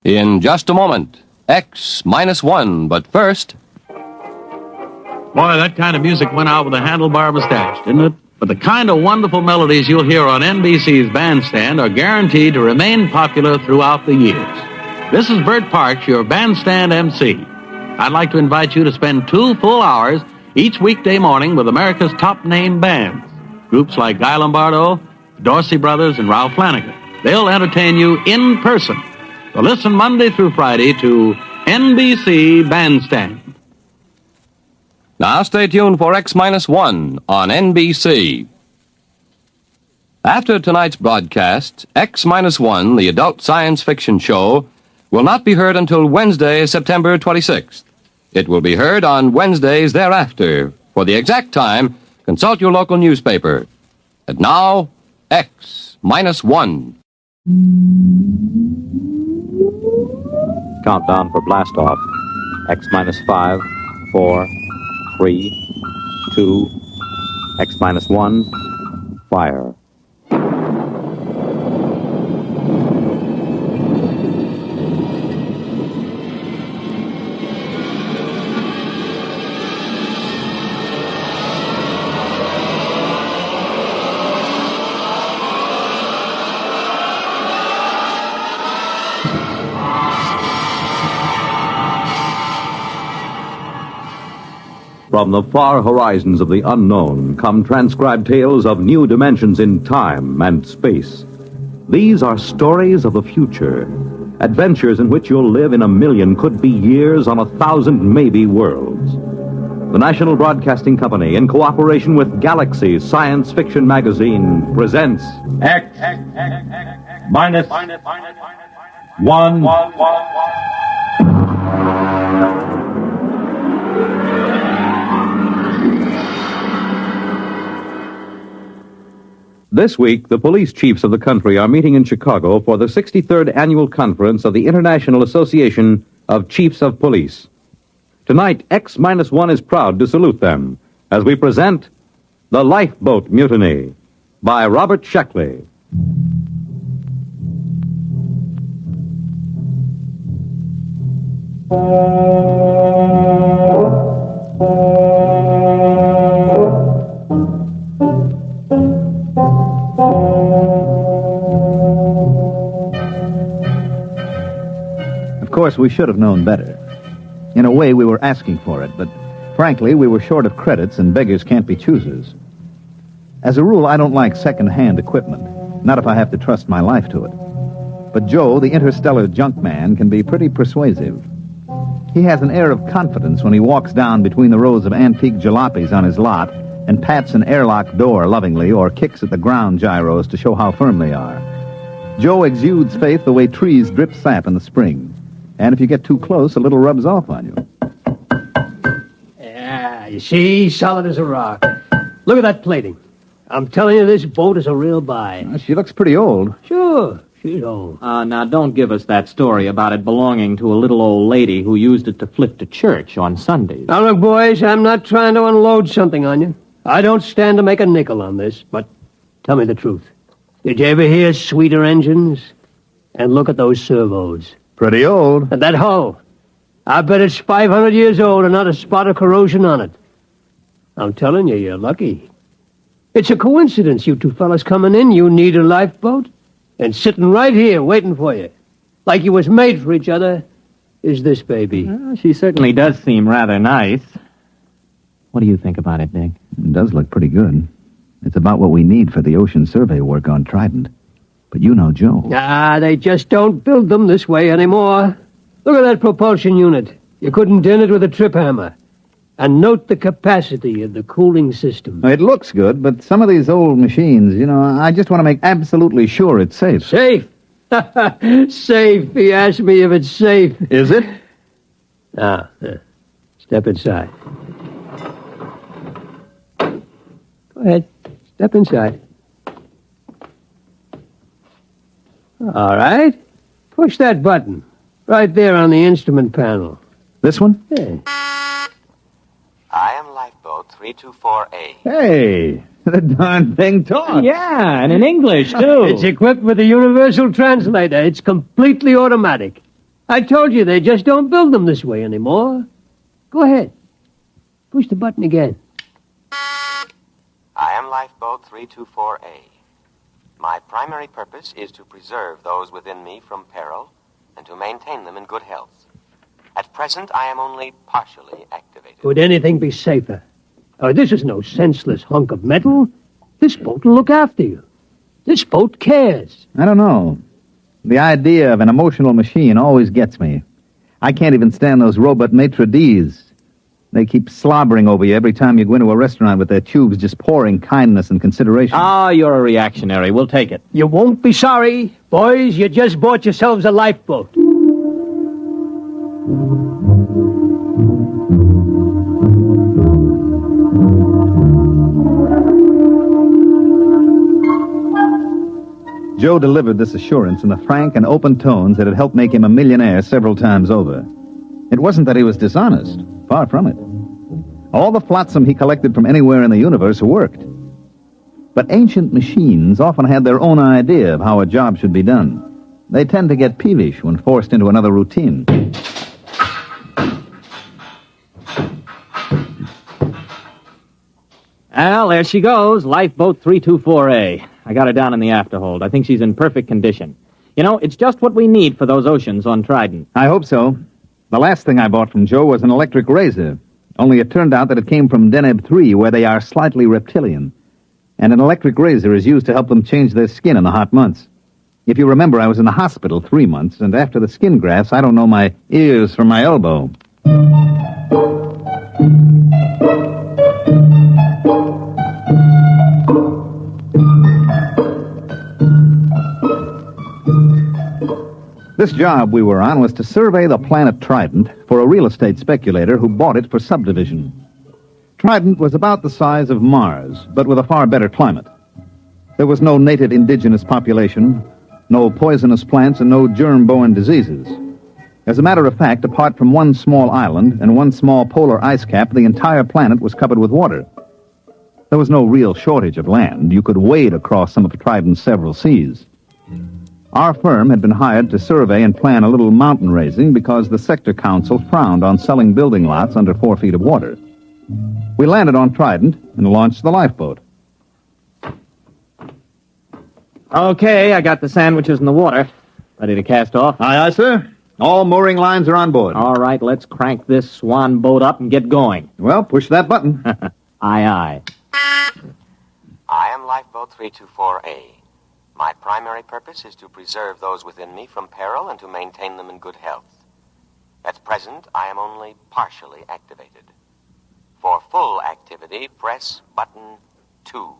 In just a moment, X-1, but first... Boy, that kind of music went out with a handlebar mustache, didn't it? But the kind of wonderful melodies you'll hear on NBC's Bandstand are guaranteed to remain popular throughout the years. This is Bert Parks, your Bandstand MC. I'd like to invite you to spend 2 full hours each weekday morning with America's top-name bands. Groups like Guy Lombardo, Dorsey Brothers, and Ralph Flanagan. They'll entertain you in person. So listen Monday through Friday to NBC Bandstand. Now stay tuned for X-1 on NBC. After tonight's broadcast, X-1, the adult science fiction show, will not be heard until Wednesday, September 26th. It will be heard on Wednesdays thereafter. For the exact time, consult your local newspaper. And now, X-1. Countdown for blast-off. X-5, 4, 3, 2, X-1, fire. From the far horizons of the unknown come transcribed tales of new dimensions in time and space. These are stories of the future, adventures in which you'll live in a million could-be years on 1,000 maybe worlds. The National Broadcasting Company, in cooperation with Galaxy Science Fiction Magazine, presents X-1. This week, the police chiefs of the country are meeting in Chicago for the 63rd Annual Conference of the International Association of Chiefs of Police. Tonight, X-1 is proud to salute them as we present The Lifeboat Mutiny by Robert Sheckley. Of course, we should have known better. In a way, we were asking for it, but frankly, we were short of credits, and beggars can't be choosers. As a rule, I don't like second-hand equipment, not if I have to trust my life to it. But Joe, the interstellar junk man, can be pretty persuasive. He has an air of confidence when he walks down between the rows of antique jalopies on his lot and pats an airlock door lovingly or kicks at the ground gyros to show how firm they are. Joe exudes faith the way trees drip sap in the spring. And if you get too close, a little rubs off on you. Yeah, you see, solid as a rock. Look at that plating. I'm telling you, this boat is a real buy. She looks pretty old. Sure, she's old. Now, don't give us that story about it belonging to a little old lady who used it to flip to church on Sundays. Now, look, boys, I'm not trying to unload something on you. I don't stand to make a nickel on this, but tell me the truth. Did you ever hear sweeter engines? And look at those servos. Pretty old. And that hull. I bet it's 500 years old and not a spot of corrosion on it. I'm telling you, you're lucky. It's a coincidence, you two fellas coming in. You need a lifeboat. And sitting right here waiting for you, like you was made for each other, is this baby. Well, she certainly does seem rather nice. What do you think about it, Dick? It does look pretty good. It's about what we need for the ocean survey work on Trident. But you know Joe. They just don't build them this way anymore. Look at that propulsion unit. You couldn't dent it with a trip hammer. And note the capacity of the cooling system. It looks good, but some of these old machines, I just want to make absolutely sure it's safe. Safe? Safe. He asked me if it's safe. Is it? Now, step inside. Go ahead. Step inside. All right. Push that button. Right there on the instrument panel. This one? Yeah. I am Lifeboat 324A. Hey, the darn thing talks. Yeah, and in English, too. It's equipped with a universal translator. It's completely automatic. I told you they just don't build them this way anymore. Go ahead. Push the button again. I am Lifeboat 324A. My primary purpose is to preserve those within me from peril and to maintain them in good health. At present, I am only partially activated. Could anything be safer? This is no senseless hunk of metal. This boat will look after you. This boat cares. I don't know. The idea of an emotional machine always gets me. I can't even stand those robot maitre d's. They keep slobbering over you every time you go into a restaurant with their tubes just pouring kindness and consideration. Ah, you're a reactionary. We'll take it. You won't be sorry. Boys, you just bought yourselves a lifeboat. Joe delivered this assurance in the frank and open tones that had helped make him a millionaire several times over. It wasn't that he was dishonest. Far from it. All the flotsam he collected from anywhere in the universe worked. But ancient machines often had their own idea of how a job should be done. They tend to get peevish when forced into another routine. Well, there she goes, Lifeboat 324A. I got her down in the afterhold. I think she's in perfect condition. You know, it's just what we need for those oceans on Trident. I hope so. The last thing I bought from Joe was an electric razor. Only it turned out that it came from Deneb 3, where they are slightly reptilian. And an electric razor is used to help them change their skin in the hot months. If you remember, I was in the hospital 3 months, and after the skin grafts, I don't know my ears from my elbow. This job we were on was to survey the planet Trident for a real estate speculator who bought it for subdivision. Trident was about the size of Mars, but with a far better climate. There was no native indigenous population, no poisonous plants, and no germ-borne diseases. As a matter of fact, apart from one small island and one small polar ice cap, the entire planet was covered with water. There was no real shortage of land. You could wade across some of Trident's several seas. Our firm had been hired to survey and plan a little mountain raising because the sector council frowned on selling building lots under 4 feet of water. We landed on Trident and launched the lifeboat. Okay, I got the sandwiches in the water. Ready to cast off? Aye, aye, sir. All mooring lines are on board. All right, let's crank this swan boat up and get going. Well, push that button. Aye, aye. I am Lifeboat 324A. My primary purpose is to preserve those within me from peril and to maintain them in good health. At present, I am only partially activated. For full activity, press button 2.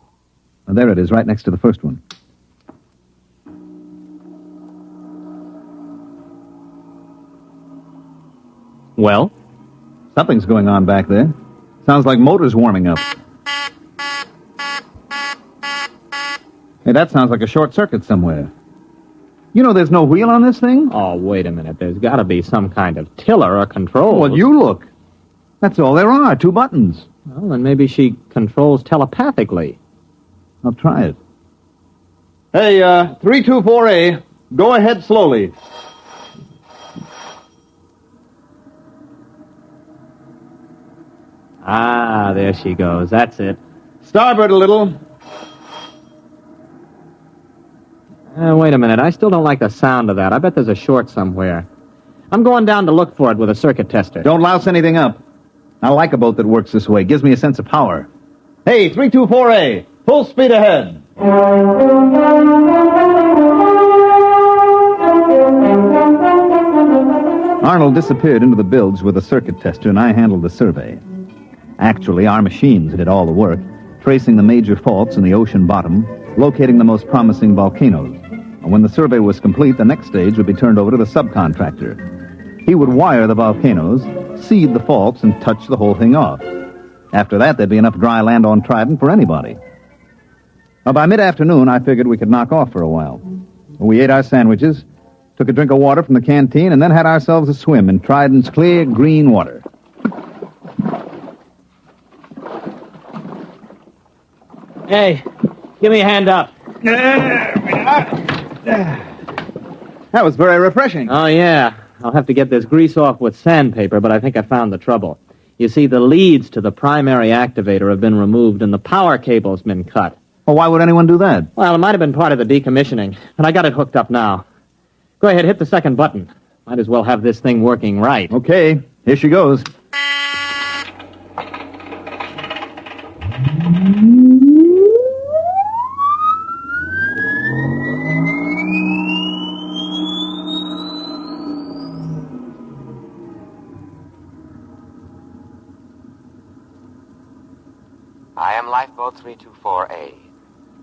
There it is, right next to the first one. Well? Something's going on back there. Sounds like motors warming up. Hey, that sounds like a short circuit somewhere. You know there's no wheel on this thing? Oh, wait a minute. There's got to be some kind of tiller or control. Well, you look. That's all there are, 2 buttons. Well, then maybe she controls telepathically. I'll try it. Hey, 324A, go ahead slowly. Ah, there she goes. That's it. Starboard a little. Wait a minute. I still don't like the sound of that. I bet there's a short somewhere. I'm going down to look for it with a circuit tester. Don't louse anything up. I like a boat that works this way. Gives me a sense of power. Hey, 324A, full speed ahead. Arnold disappeared into the bilge with a circuit tester, and I handled the survey. Actually, our machines did all the work, tracing the major faults in the ocean bottom, locating the most promising volcanoes. And when the survey was complete, the next stage would be turned over to the subcontractor. He would wire the volcanoes, seed the faults, and touch the whole thing off. After that, there'd be enough dry land on Trident for anybody. Now, by mid-afternoon, I figured we could knock off for a while. We ate our sandwiches, took a drink of water from the canteen, and then had ourselves a swim in Trident's clear, green water. Hey, give me a hand up. That was very refreshing. Oh, yeah. I'll have to get this grease off with sandpaper, but I think I found the trouble. You see, the leads to the primary activator have been removed and the power cable's been cut. Well, why would anyone do that? Well, it might have been part of the decommissioning, but I got it hooked up now. Go ahead, hit the second button. Might as well have this thing working right. Okay, here she goes. I am Lifeboat 324A.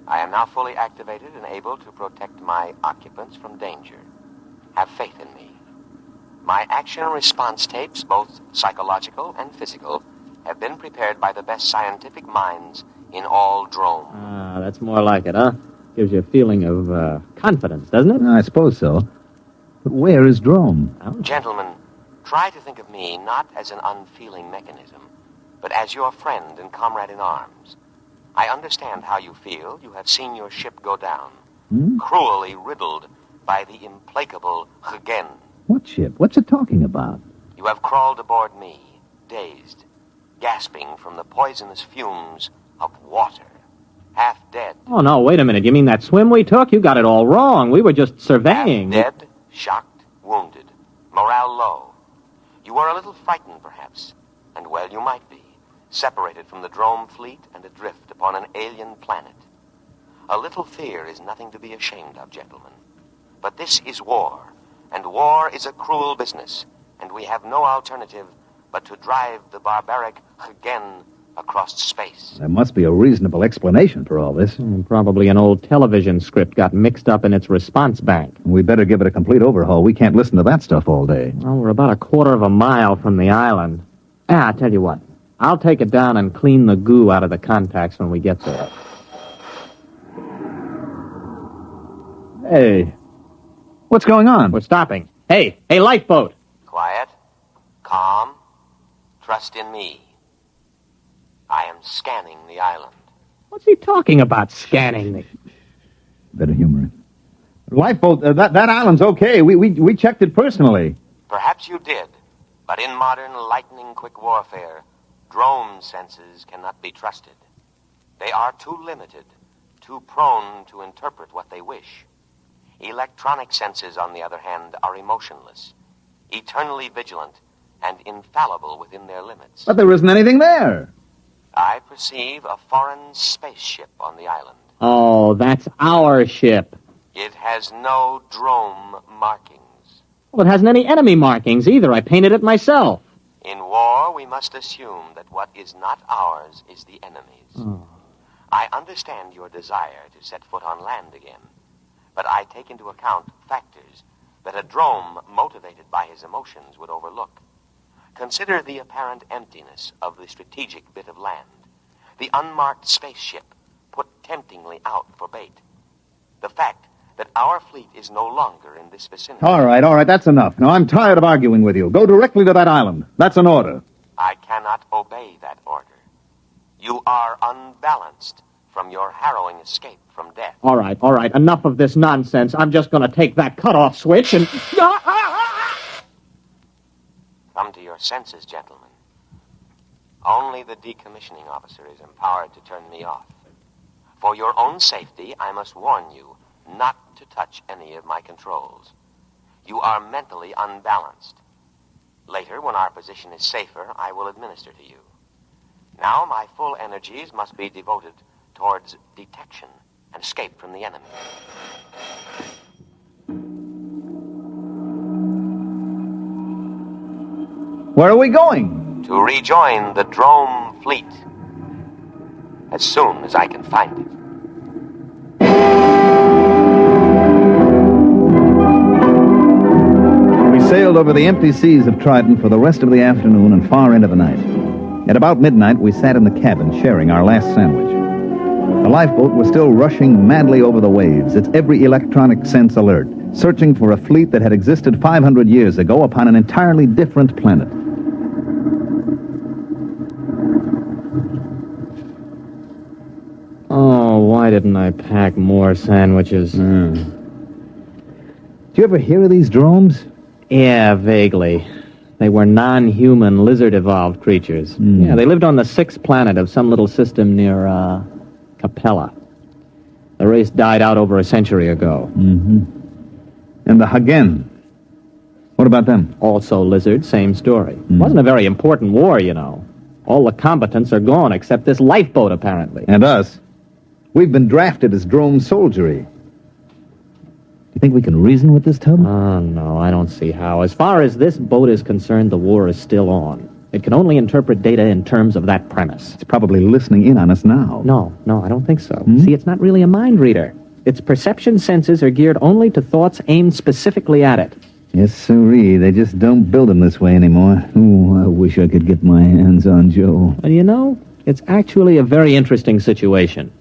I am now fully activated and able to protect my occupants from danger. Have faith in me. My action and response tapes, both psychological and physical, have been prepared by the best scientific minds in all drome. Ah, that's more like it, huh? Gives you a feeling of confidence, doesn't it? I suppose so. But where is Drome? Gentlemen, try to think of me not as an unfeeling mechanism, but as your friend and comrade in arms. I understand how you feel. You have seen your ship go down, cruelly riddled by the implacable Hagen. What ship? What's it talking about? You have crawled aboard me, dazed, gasping from the poisonous fumes of water, half dead. Oh, no, wait a minute. You mean that swim we took? You got it all wrong. We were just surveying. Half dead, shocked, wounded, morale low. You were a little frightened, perhaps, and well, you might be. Separated from the drome fleet and adrift upon an alien planet. A little fear is nothing to be ashamed of, gentlemen. But this is war, and war is a cruel business, and we have no alternative but to drive the barbaric Hagen across space. There must be a reasonable explanation for all this. Probably an old television script got mixed up in its response bank. We better give it a complete overhaul. We can't listen to that stuff all day. Well, we're about a quarter of a mile from the island. I'll tell you what. I'll take it down and clean the goo out of the contacts when we get there. Hey, what's going on? We're stopping. Hey, Lifeboat! Quiet, calm, trust in me. I am scanning the island. What's he talking about, scanning the... Better humor it. Lifeboat, that island's okay. We checked it personally. Perhaps you did, but in modern lightning-quick warfare, drone senses cannot be trusted. They are too limited, too prone to interpret what they wish. Electronic senses, on the other hand, are emotionless, eternally vigilant, and infallible within their limits. But there isn't anything there. I perceive a foreign spaceship on the island. Oh, that's our ship. It has no drome markings. Well, it hasn't any enemy markings either. I painted it myself. In war, we must assume that what is not ours is the enemy's. Oh. I understand your desire to set foot on land again, but I take into account factors that a drome motivated by his emotions would overlook. Consider the apparent emptiness of the strategic bit of land, the unmarked spaceship put temptingly out for bait, the fact that our fleet is no longer in this vicinity. All right, that's enough. Now, I'm tired of arguing with you. Go directly to that island. That's an order. I cannot obey that order. You are unbalanced from your harrowing escape from death. All right. Enough of this nonsense. I'm just going to take that cutoff switch and... Come to your senses, gentlemen. Only the decommissioning officer is empowered to turn me off. For your own safety, I must warn you not to touch any of my controls. You are mentally unbalanced. Later, when our position is safer, I will administer to you. Now, my full energies must be devoted towards detection and escape from the enemy. Where are we going? To rejoin the drome fleet as soon as I can find it. We sailed over the empty seas of Trident for the rest of the afternoon and far into the night. At about midnight, we sat in the cabin sharing our last sandwich. The lifeboat was still rushing madly over the waves, its every electronic sense alert, searching for a fleet that had existed 500 years ago upon an entirely different planet. Oh, why didn't I pack more sandwiches? Do you ever hear of these dromes? Yeah, vaguely. They were non-human, lizard-evolved creatures. Yeah, they lived on the 6th planet of some little system near, Capella. The race died out over a century ago. And the Hagen. What about them? Also lizard, same story. Wasn't a very important war, you know. All the combatants are gone except this lifeboat, apparently. And us. We've been drafted as drone soldiery. You think we can reason with this tub? Oh, no, I don't see how. As far as this boat is concerned, the war is still on. It can only interpret data in terms of that premise. It's probably listening in on us now. No, I don't think so. See, it's not really a mind reader. Its perception senses are geared only to thoughts aimed specifically at it. Yes, sirree. They just don't build them this way anymore. Ooh, I wish I could get my hands on Joe. Well, you know, it's actually a very interesting situation.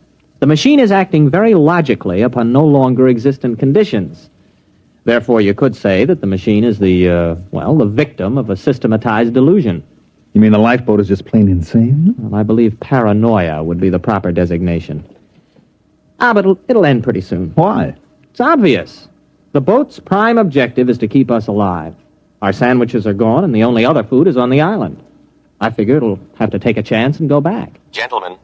The machine is acting very logically upon no longer existent conditions. Therefore, you could say that the machine is the victim of a systematized delusion. You mean the lifeboat is just plain insane? Well, I believe paranoia would be the proper designation. But it'll end pretty soon. Why? It's obvious. The boat's prime objective is to keep us alive. Our sandwiches are gone, and the only other food is on the island. I figure it'll have to take a chance and go back. Gentlemen,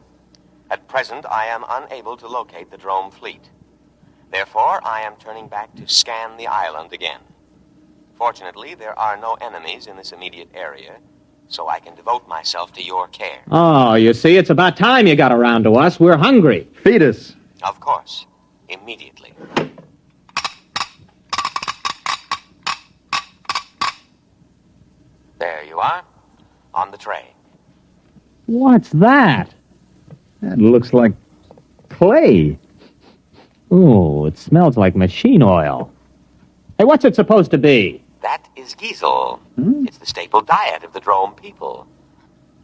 at present I am unable to locate the drone fleet. Therefore, I am turning back to scan the island again. Fortunately, there are no enemies in this immediate area, so I can devote myself to your care. Oh, you see, it's about time you got around to us. We're hungry. Feed us. Of course, immediately. There you are, on the tray. What's that? That looks like clay. Ooh, it smells like machine oil. Hey, what's it supposed to be? That is Giesel. It's the staple diet of the drone people.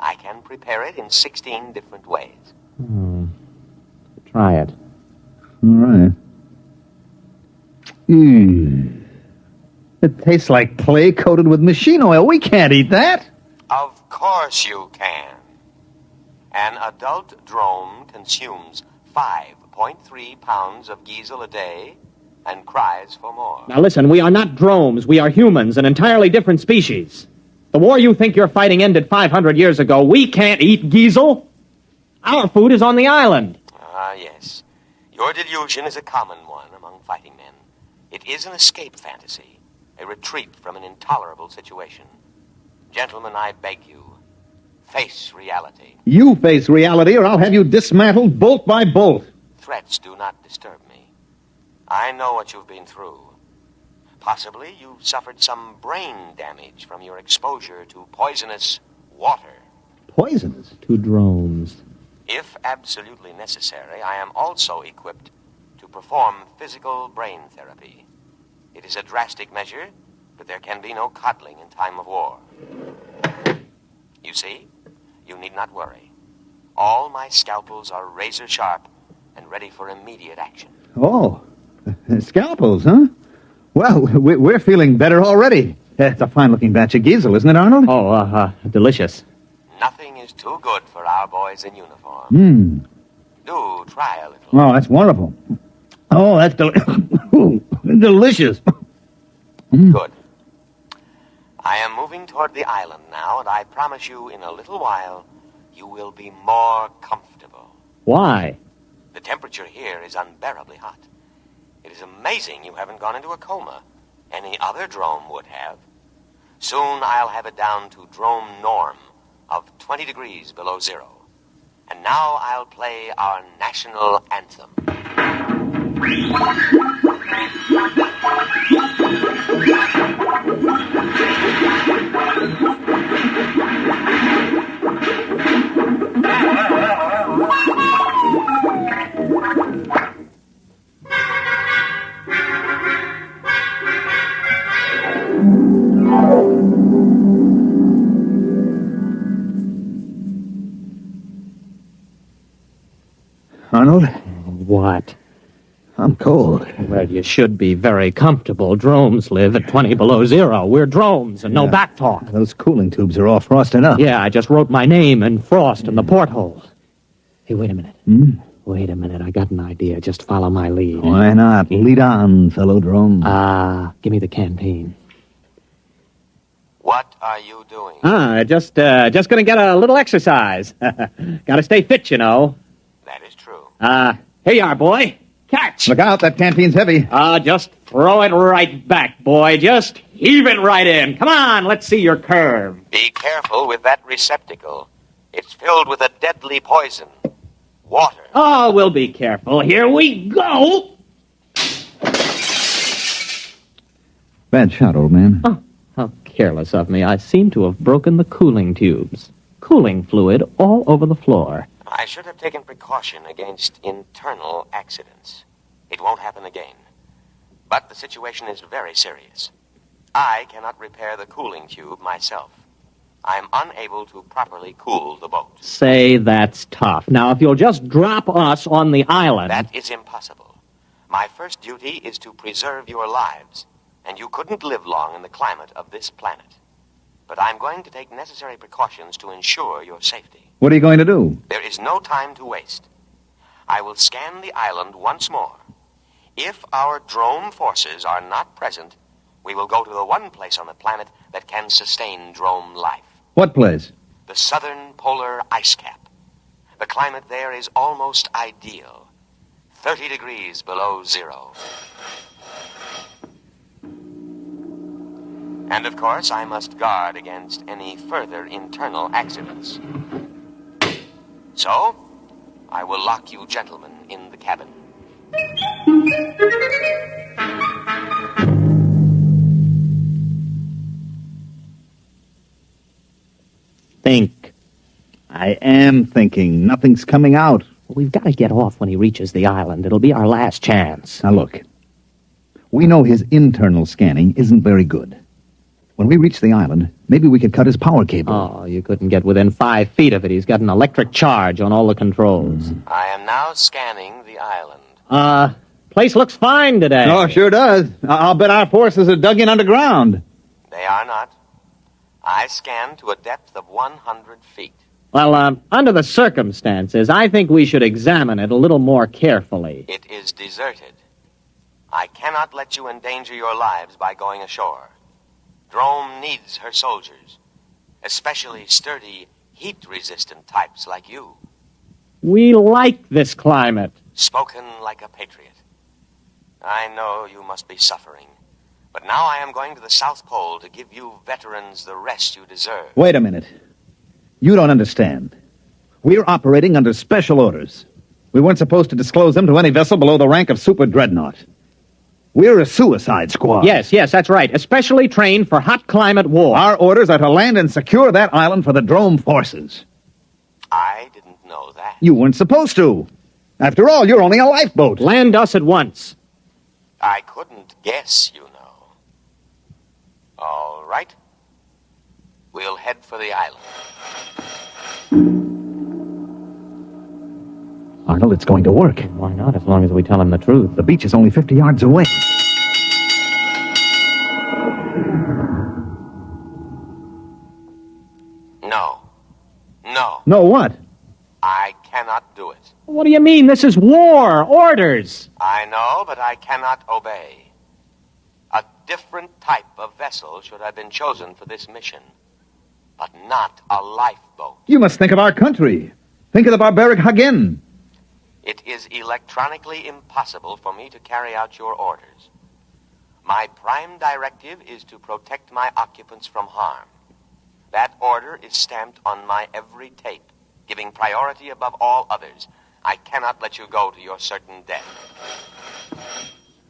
I can prepare it in 16 different ways. Try it. All right. It tastes like clay coated with machine oil. We can't eat that. Of course you can. An adult drone consumes 5.3 pounds of Giesel a day and cries for more. Now listen, we are not drones. We are humans, an entirely different species. The war you think you're fighting ended 500 years ago. We can't eat Giesel. Our food is on the island. Ah, yes. Your delusion is a common one among fighting men. It is an escape fantasy, a retreat from an intolerable situation. Gentlemen, I beg you, face reality. You face reality, or I'll have you dismantled bolt by bolt. Threats do not disturb me. I know what you've been through. Possibly you've suffered some brain damage from your exposure to poisonous water. Poisonous? To drones. If absolutely necessary, I am also equipped to perform physical brain therapy. It is a drastic measure, but there can be no coddling in time of war. You see, you need not worry. All my scalpels are razor sharp and ready for immediate action. Oh, scalpels, huh? Well, we're feeling better already. It's a fine-looking batch of Giesel, isn't it, Arnold? Oh, delicious. Nothing is too good for our boys in uniform. Do try a little. Oh, that's wonderful. Oh, that's delicious. Good. I am moving toward the island now, and I promise you in a little while you will be more comfortable. Why? The temperature here is unbearably hot. It is amazing you haven't gone into a coma. Any other drone would have. Soon I'll have it down to drone norm of 20 degrees below zero. And now I'll play our national anthem. Arnold, What? I'm cold. Well, you should be very comfortable. Drones live at 20 below zero. We're drones and no back talk. Those cooling tubes are all frosting up. Yeah, I just wrote my name in frost in the porthole. Hey, wait a minute. Wait a minute. I got an idea. Just follow my lead. Why not? Lead on, fellow drone. Give me the canteen. What are you doing? Just gonna get a little exercise. Gotta stay fit, you know. That is true. Here you are, boy. Catch! Look out, that canteen's heavy. Just throw it right back, boy. Just heave it right in. Come on, let's see your curve. Be careful with that receptacle. It's filled with a deadly poison. Water. Oh, we'll be careful. Here we go. Bad shot, old man. Oh, how careless of me. I seem to have broken the cooling tubes. Cooling fluid all over the floor. I should have taken precaution against internal accidents. It won't happen again. But the situation is very serious. I cannot repair the cooling tube myself. I'm unable to properly cool the boat. Say that's tough. Now, if you'll just drop us on the island... That is impossible. My first duty is to preserve your lives, and you couldn't live long in the climate of this planet. But I'm going to take necessary precautions to ensure your safety. What are you going to do? There is no time to waste. I will scan the island once more. If our drone forces are not present, we will go to the one place on the planet that can sustain drone life. What place? The southern polar ice cap. The climate there is almost ideal. 30 degrees below zero. And of course, I must guard against any further internal accidents. So, I will lock you gentlemen in the cabin. Think. I am thinking. Nothing's coming out. We've got to get off when he reaches the island. It'll be our last chance. Now, look. We know his internal scanning isn't very good. When we reach the island, maybe we could cut his power cable. Oh, you couldn't get within 5 feet of it. He's got an electric charge on all the controls. I am now scanning the island. Place looks fine today. Oh, sure does. I'll bet our forces are dug in underground. They are not. I scanned to a depth of 100 feet. Well, under the circumstances, I think we should examine it a little more carefully. It is deserted. I cannot let you endanger your lives by going ashore. Drome needs her soldiers, especially sturdy, heat-resistant types like you. We like this climate. Spoken like a patriot. I know you must be suffering, but now I am going to the South Pole to give you veterans the rest you deserve. Wait a minute. You don't understand. We're operating under special orders. We weren't supposed to disclose them to any vessel below the rank of super dreadnought. We're a suicide squad. Yes, that's right. Especially trained for hot climate war. Our orders are to land and secure that island for the Drome forces. I didn't know that. You weren't supposed to. After all, you're only a lifeboat. Land us at once. I couldn't guess, you know. All right. We'll head for the island. Arnold, it's going to work. Why not, as long as we tell him the truth? The beach is only 50 yards away. No. No, what? I cannot do it. What do you mean? This is war. Orders. I know, but I cannot obey. A different type of vessel should have been chosen for this mission, but not a lifeboat. You must think of our country. Think of the barbaric Hagen. It is electronically impossible for me to carry out your orders. My prime directive is to protect my occupants from harm. That order is stamped on my every tape, giving priority above all others. I cannot let you go to your certain death.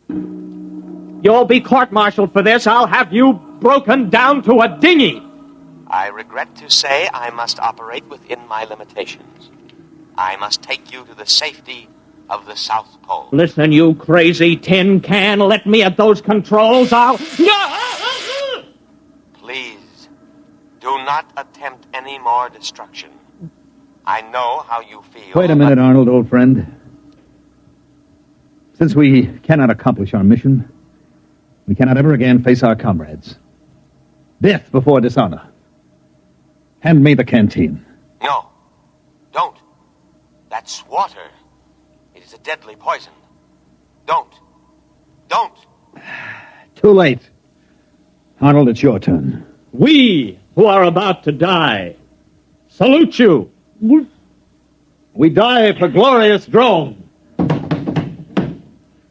You'll be court-martialed for this. I'll have you broken down to a dinghy. I regret to say I must operate within my limitations. I must take you to the safety of the South Pole. Listen, you crazy tin can. Let me at those controls. I'll... Please, do not attempt any more destruction. I know how you feel. Wait a minute, Arnold, old friend. Since we cannot accomplish our mission, we cannot ever again face our comrades. Death before dishonor. Hand me the canteen. No, don't. That's water. It is a deadly poison. Don't. Too late. Arnold, it's your turn. We who are about to die salute you. We die for glorious drone.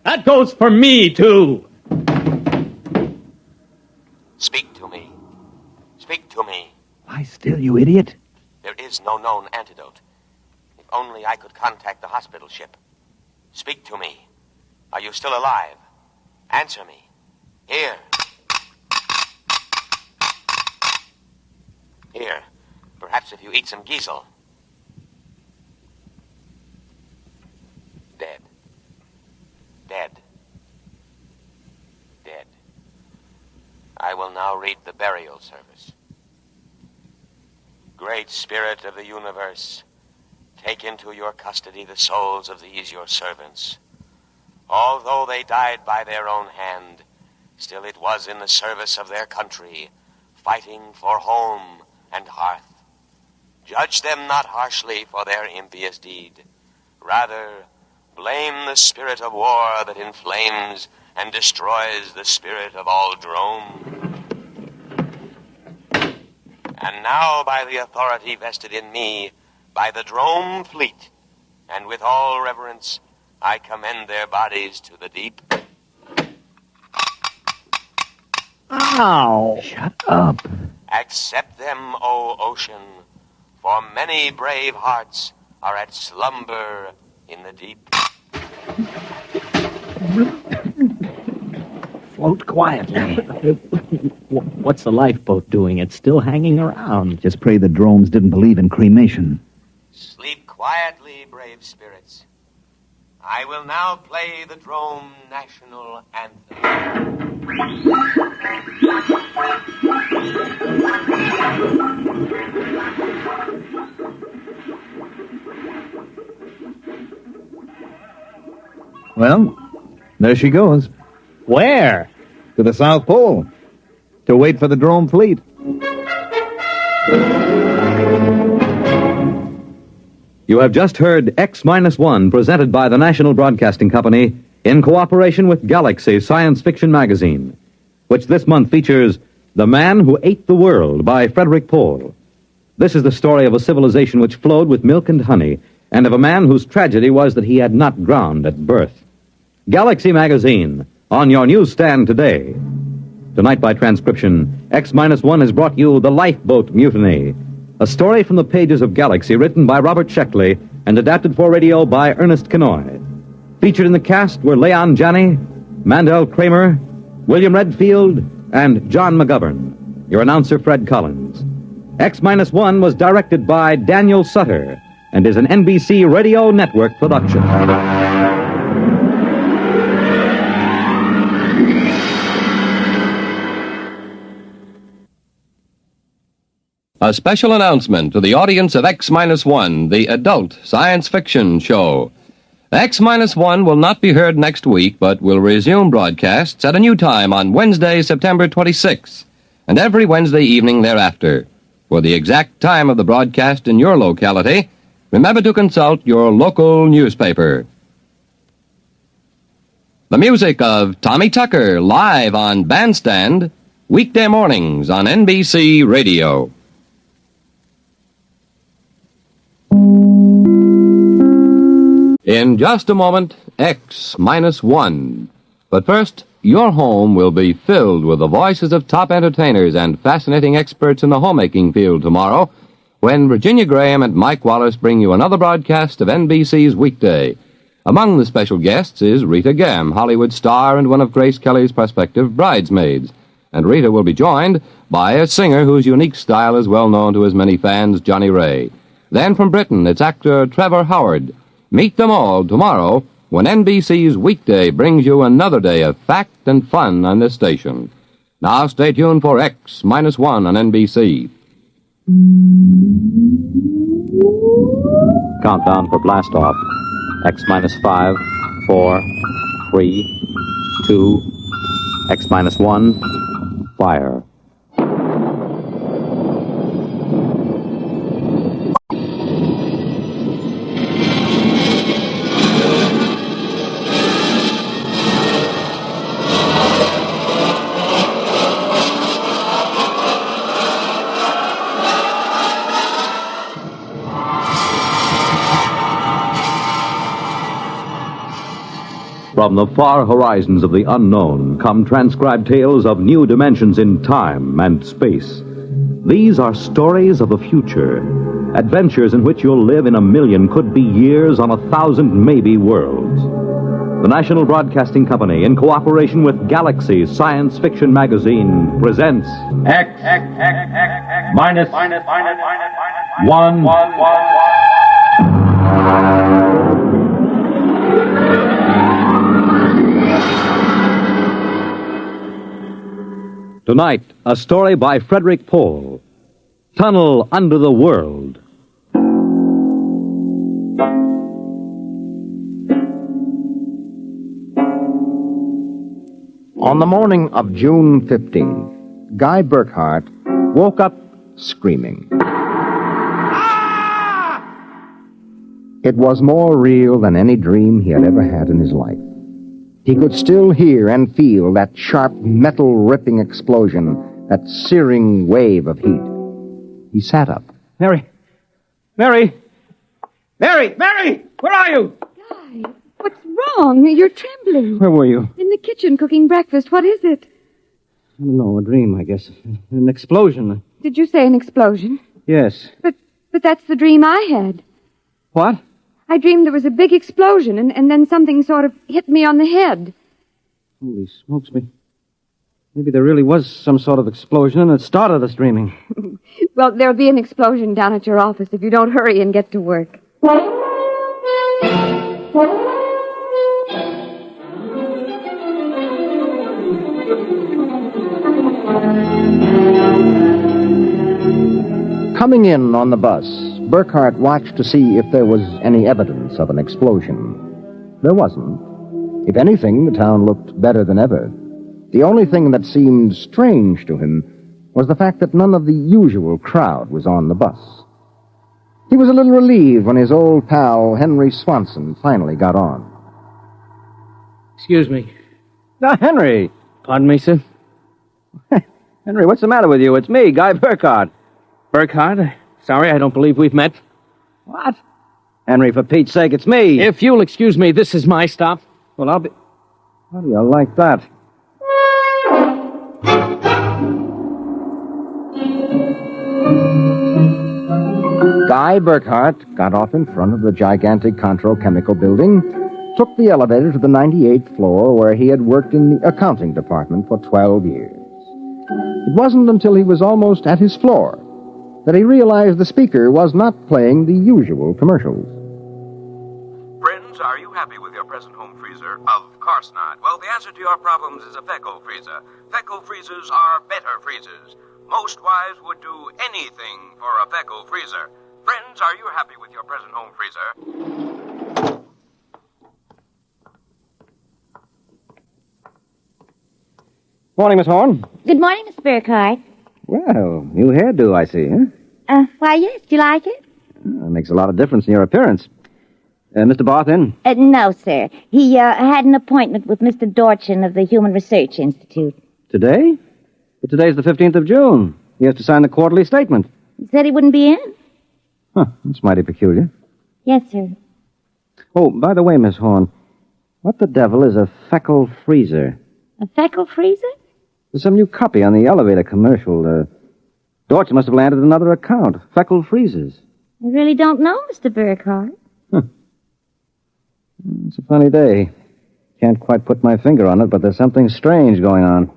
That goes for me, too. Speak to me. Speak to me. Lie still, you idiot. There is no known antidote. If only I could contact the hospital ship. Speak to me. Are you still alive? Answer me. Here. Here. Perhaps if you eat some Giesel. Dead. Dead. Dead. I will now read the burial service. Great Spirit of the universe, take into your custody the souls of these your servants. Although they died by their own hand, still it was in the service of their country, fighting for home and hearth. Judge them not harshly for their impious deed. Rather, blame the spirit of war that inflames and destroys the spirit of all drone. And now, by the authority vested in me, by the drone fleet, and with all reverence, I commend their bodies to the deep. Ow! Shut up. Accept them, O ocean, for many brave hearts are at slumber in the deep. Float quietly. What's the lifeboat doing? It's still hanging around. Just pray the drones didn't believe in cremation. Sleep quietly, brave spirits. I will now play the drone national anthem. Well, there she goes. Where? To the South Pole. To wait for the drone fleet. You have just heard X-1, presented by the National Broadcasting Company in cooperation with Galaxy Science Fiction Magazine, which this month features The Man Who Ate the World by Frederick Pohl. This is the story of a civilization which flowed with milk and honey, and of a man whose tragedy was that he had not drowned at birth. Galaxy Magazine, on your newsstand today. Tonight, by transcription, X-1 has brought you The Lifeboat Mutiny, a story from the pages of Galaxy written by Robert Sheckley and adapted for radio by Ernest Kenoy. Featured in the cast were Leon Janney, Mandel Kramer, William Redfield, and John McGovern. Your announcer, Fred Collins. X-1 was directed by Daniel Sutter and is an NBC Radio Network production. A special announcement to the audience of X-1, the adult science fiction show. X-1 will not be heard next week, but will resume broadcasts at a new time on Wednesday, September 26th, and every Wednesday evening thereafter. For the exact time of the broadcast in your locality, remember to consult your local newspaper. The music of Tommy Tucker, live on Bandstand, weekday mornings on NBC Radio. In just a moment, X-1. But first, your home will be filled with the voices of top entertainers and fascinating experts in the homemaking field tomorrow, when Virginia Graham and Mike Wallace bring you another broadcast of NBC's Weekday. Among the special guests is Rita Gam, Hollywood star and one of Grace Kelly's prospective bridesmaids. And Rita will be joined by a singer whose unique style is well known to his many fans, Johnny Ray. Then from Britain, it's actor Trevor Howard. Meet them all tomorrow when NBC's Weekday brings you another day of fact and fun on this station. Now stay tuned for X-1 on NBC. Countdown for blastoff. X-5, 4, 3, 2, X-1, fire. From the far horizons of the unknown come transcribed tales of new dimensions in time and space. These are stories of the future, adventures in which you'll live in a million, could be years, on 1,000 maybe worlds. The National Broadcasting Company, in cooperation with Galaxy Science Fiction Magazine, presents X minus 1. Tonight, a story by Frederick Pohl, Tunnel Under the World. On the morning of June 15th, Guy Burkhart woke up screaming. It was more real than any dream he had ever had in his life. He could still hear and feel that sharp, metal-ripping explosion, that searing wave of heat. He sat up. Mary! Mary! Mary! Mary! Where are you? Guy, what's wrong? You're trembling. Where were you? In the kitchen cooking breakfast. What is it? I don't know, a dream, I guess. An explosion. Did you say an explosion? Yes. But that's the dream I had. What? I dreamed there was a big explosion, and then something sort of hit me on the head. Holy smokes me. Maybe there really was some sort of explosion, and it started us dreaming. Well, there'll be an explosion down at your office if you don't hurry and get to work. Coming in on the bus, Burkhart watched to see if there was any evidence of an explosion. There wasn't. If anything, the town looked better than ever. The only thing that seemed strange to him was the fact that none of the usual crowd was on the bus. He was a little relieved when his old pal, Henry Swanson, finally got on. Excuse me. Henry! Pardon me, sir? Henry, what's the matter with you? It's me, Guy Burkhart. Burkhart? Sorry, I don't believe we've met. What? Henry, for Pete's sake, it's me. If you'll excuse me, this is my stop. Well, I'll be... How do you like that? Guy Burkhart got off in front of the gigantic Contro Chemical Building, took the elevator to the 98th floor where he had worked in the accounting department for 12 years. It wasn't until he was almost at his floor that he realized the speaker was not playing the usual commercials. Friends, are you happy with your present home freezer? Of course not. Well, the answer to your problems is a Fecco freezer. Fecco freezers are better freezers. Most wives would do anything for a Fecco freezer. Friends, are you happy with your present home freezer? Morning, Miss Horn. Good morning, Mr. Burkhart. Well, new hairdo, I see, huh? Why, yes. Do you like it? That makes a lot of difference in your appearance. Mr. Barth in? No, sir. He had an appointment with Mr. Dorchin of the Human Research Institute. Today? But today's the 15th of June. He has to sign the quarterly statement. He said he wouldn't be in. Huh, that's mighty peculiar. Yes, sir. Oh, by the way, Miss Horn, what the devil is a Fecco freezer? A Fecco freezer? There's some new copy on the elevator commercial. Dorch must have landed another account. Fecco freezers. I really don't know, Mr. Burkhart. It's a funny day. Can't quite put my finger on it, but there's something strange going on.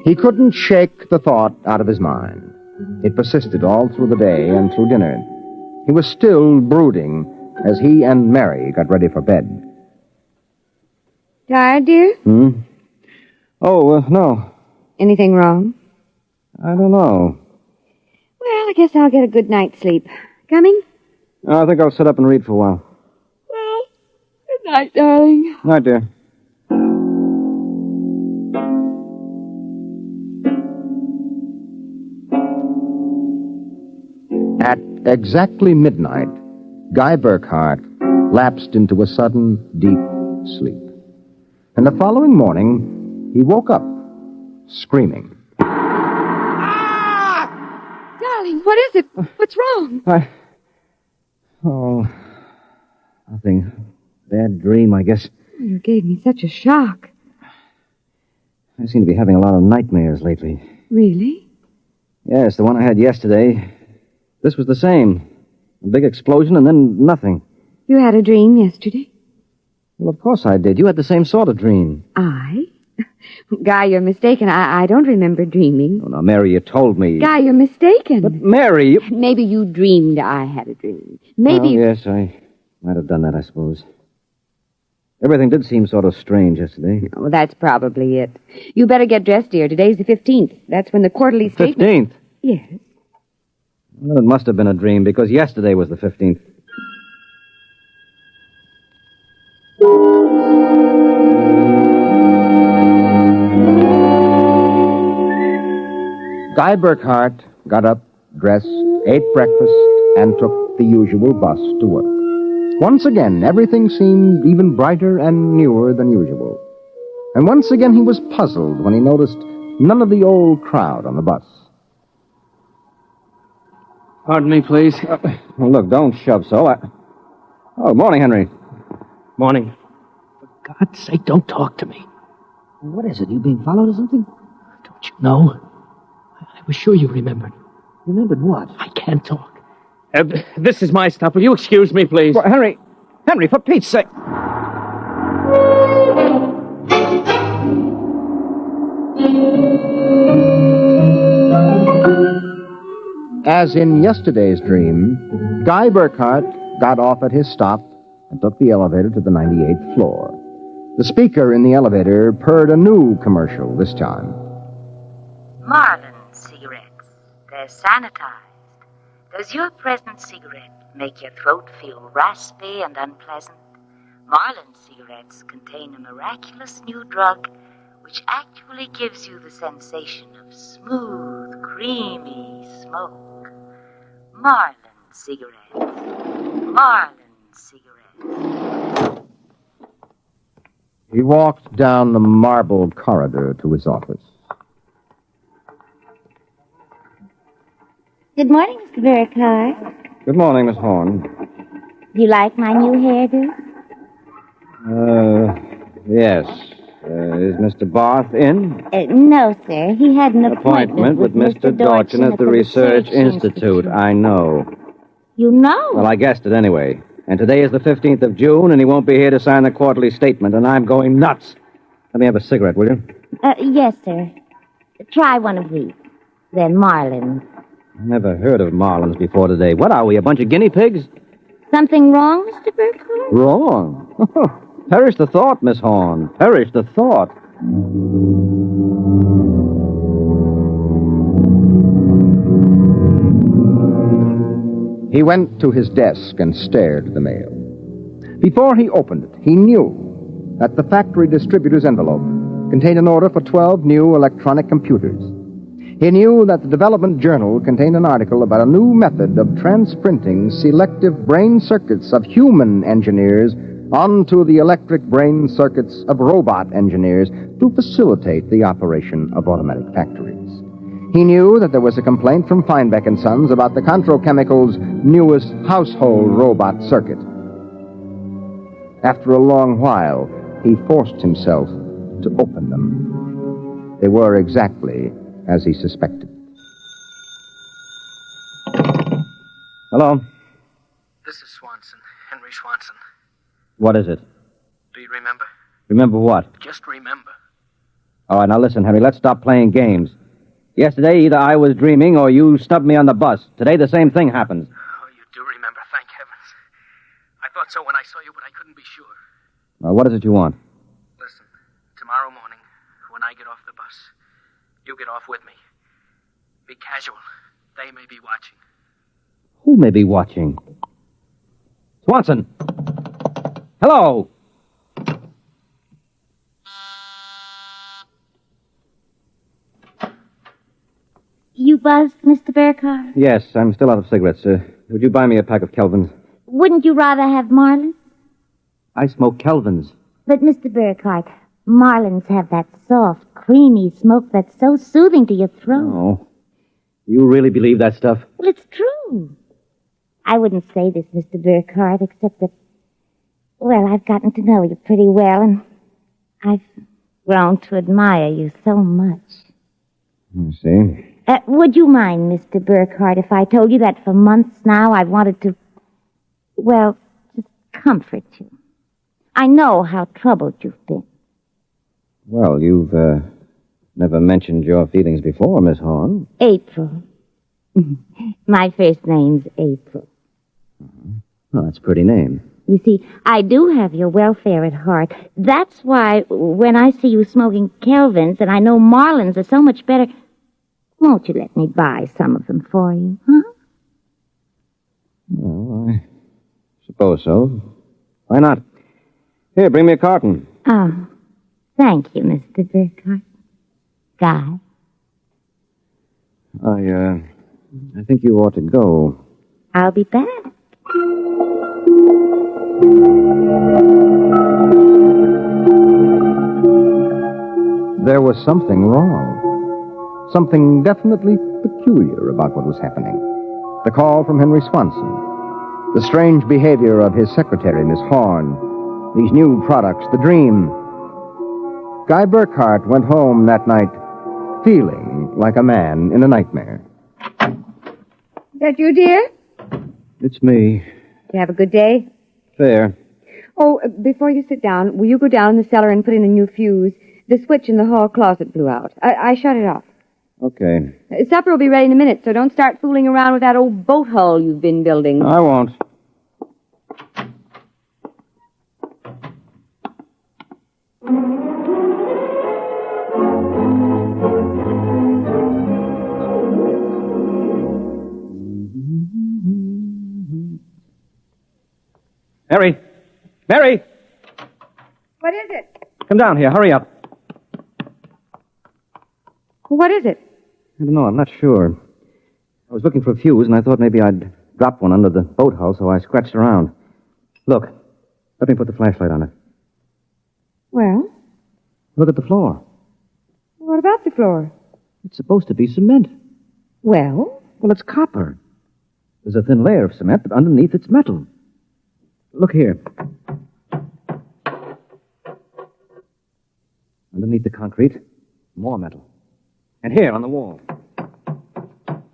He couldn't shake the thought out of his mind. It persisted all through the day and through dinner. He was still brooding as he and Mary got ready for bed. Tired, dear? Oh, no. Anything wrong? I don't know. Well, I guess I'll get a good night's sleep. Coming? I think I'll sit up and read for a while. Well, good night, darling. Night, dear. At exactly midnight, Guy Burkhart lapsed into a sudden, deep sleep. And the following morning, he woke up, screaming. Darling, What is it? What's wrong? Oh, nothing. Bad dream, I guess. You gave me such a shock. I seem to be having a lot of nightmares lately. Really? Yes, the one I had yesterday. This was the same. A big explosion and then nothing. You had a dream yesterday? Well, of course I did. You had the same sort of dream. I? Guy, you're mistaken. I don't remember dreaming. Oh, now, Mary, you told me. Guy, you're mistaken. But, Mary, you... Maybe you dreamed I had a dream. Maybe... Well, yes, I might have done that, I suppose. Everything did seem sort of strange yesterday. Oh, that's probably it. You better get dressed, dear. Today's the 15th. That's when the quarterly statement... 15th? Yes. Well, it must have been a dream, because yesterday was the 15th. Guy Burkhart got up, dressed, ate breakfast, and took the usual bus to work. Once again, everything seemed even brighter and newer than usual. And once again he was puzzled when he noticed none of the old crowd on the bus. Pardon me, please. Well, look, don't shove so. Oh, morning, Henry. Morning. For God's sake, don't talk to me. What is it? You being followed or something? Don't you know? I was sure you remembered. Remembered what? I can't talk. This is my stuff. Will you excuse me, please? Well, Henry, for Pete's sake. As in yesterday's dream, Guy Burkhart got off at his stop and took the elevator to the 98th floor. The speaker in the elevator purred a new commercial this time. Marlin cigarettes. They're sanitized. Does your present cigarette make your throat feel raspy and unpleasant? Marlin cigarettes contain a miraculous new drug which actually gives you the sensation of smooth, creamy smoke. Marlin cigarettes. Marlin cigarettes. He walked down the marbled corridor to his office. Good morning, Mr. Burkhart. Good morning, Miss Horn. Do you like my new hairdo? Yes. Is Mr. Barth in? No, sir. He had an Appointment with Mr. Dorchin at the Research Institute. I know. You know? Well, I guessed it anyway. And today is the 15th of June, and he won't be here to sign the quarterly statement, and I'm going nuts. Let me have a cigarette, will you? Yes, sir. Try one of these. They're Marlins. I never heard of Marlins before today. What are we, a bunch of guinea pigs? Something wrong, Mr. Burkhart? Wrong? Perish the thought, Miss Horn. Perish the thought. He went to his desk and stared at the mail. Before he opened it, he knew that the factory distributor's envelope contained an order for 12 new electronic computers. He knew that the development journal contained an article about a new method of transprinting selective brain circuits of human engineers onto the electric brain circuits of robot engineers to facilitate the operation of automatic factories. He knew that there was a complaint from Feinbeck & Sons about the Controchemical's newest household robot circuit. After a long while, he forced himself to open them. They were exactly as he suspected. Hello? This is Swanson, Henry Swanson. What is it? Do you remember? Remember what? Just remember. All right, now listen, Henry, let's stop playing games. Yesterday, either I was dreaming or you snubbed me on the bus. Today, the same thing happens. Oh, you do remember, thank heavens. I thought so when I saw you, but I couldn't be sure. What is it you want? Listen, tomorrow morning, when I get off the bus, you get off with me. Be casual. They may be watching. Who may be watching? Swanson! Hello! You buzzed, Mr. Burkhart? Yes, I'm still out of cigarettes. Would you buy me a pack of Kelvins? Wouldn't you rather have Marlins? I smoke Kelvins. But, Mr. Burkhart, Marlins have that soft, creamy smoke that's so soothing to your throat. Oh. You really believe that stuff? Well, it's true. I wouldn't say this, Mr. Burkhardt, except that, well, I've gotten to know you pretty well, and I've grown to admire you so much. I see. Would you mind, Mr. Burkhardt, if I told you that for months now I've wanted to, well, just comfort you? I know how troubled you've been. Well, you've never mentioned your feelings before, Miss Horn. April. My first name's April. Well, that's a pretty name. You see, I do have your welfare at heart. That's why when I see you smoking Kelvins, and I know Marlins are so much better, won't you let me buy some of them for you, huh? Well, I suppose so. Why not? Here, bring me a carton. Oh, thank you, Mr. Burkhardt. Guy? I think you ought to go. I'll be back. There was something wrong. Something definitely peculiar about what was happening. The call from Henry Swanson. The strange behavior of his secretary, Miss Horn. These new products, the dream. Guy Burkhardt went home that night feeling like a man in a nightmare. That you, dear? It's me. You have a good day? Fair. Oh, before you sit down, will you go down in the cellar and put in a new fuse? The switch in the hall closet blew out. I shut it off. Okay. Supper will be ready in a minute, so don't start fooling around with that old boat hull you've been building. I won't. Mary! Mary! What is it? Come down here. Hurry up. What is it? I don't know. I'm not sure. I was looking for a fuse, and I thought maybe I'd dropped one under the boat hull, so I scratched around. Look. Let me put the flashlight on it. Well, Look at the floor. what about the floor? It's supposed to be cement. Well? Well, it's copper. There's a thin layer of cement, but underneath it's metal. Look here. Underneath the concrete, more metal. And here on the wall.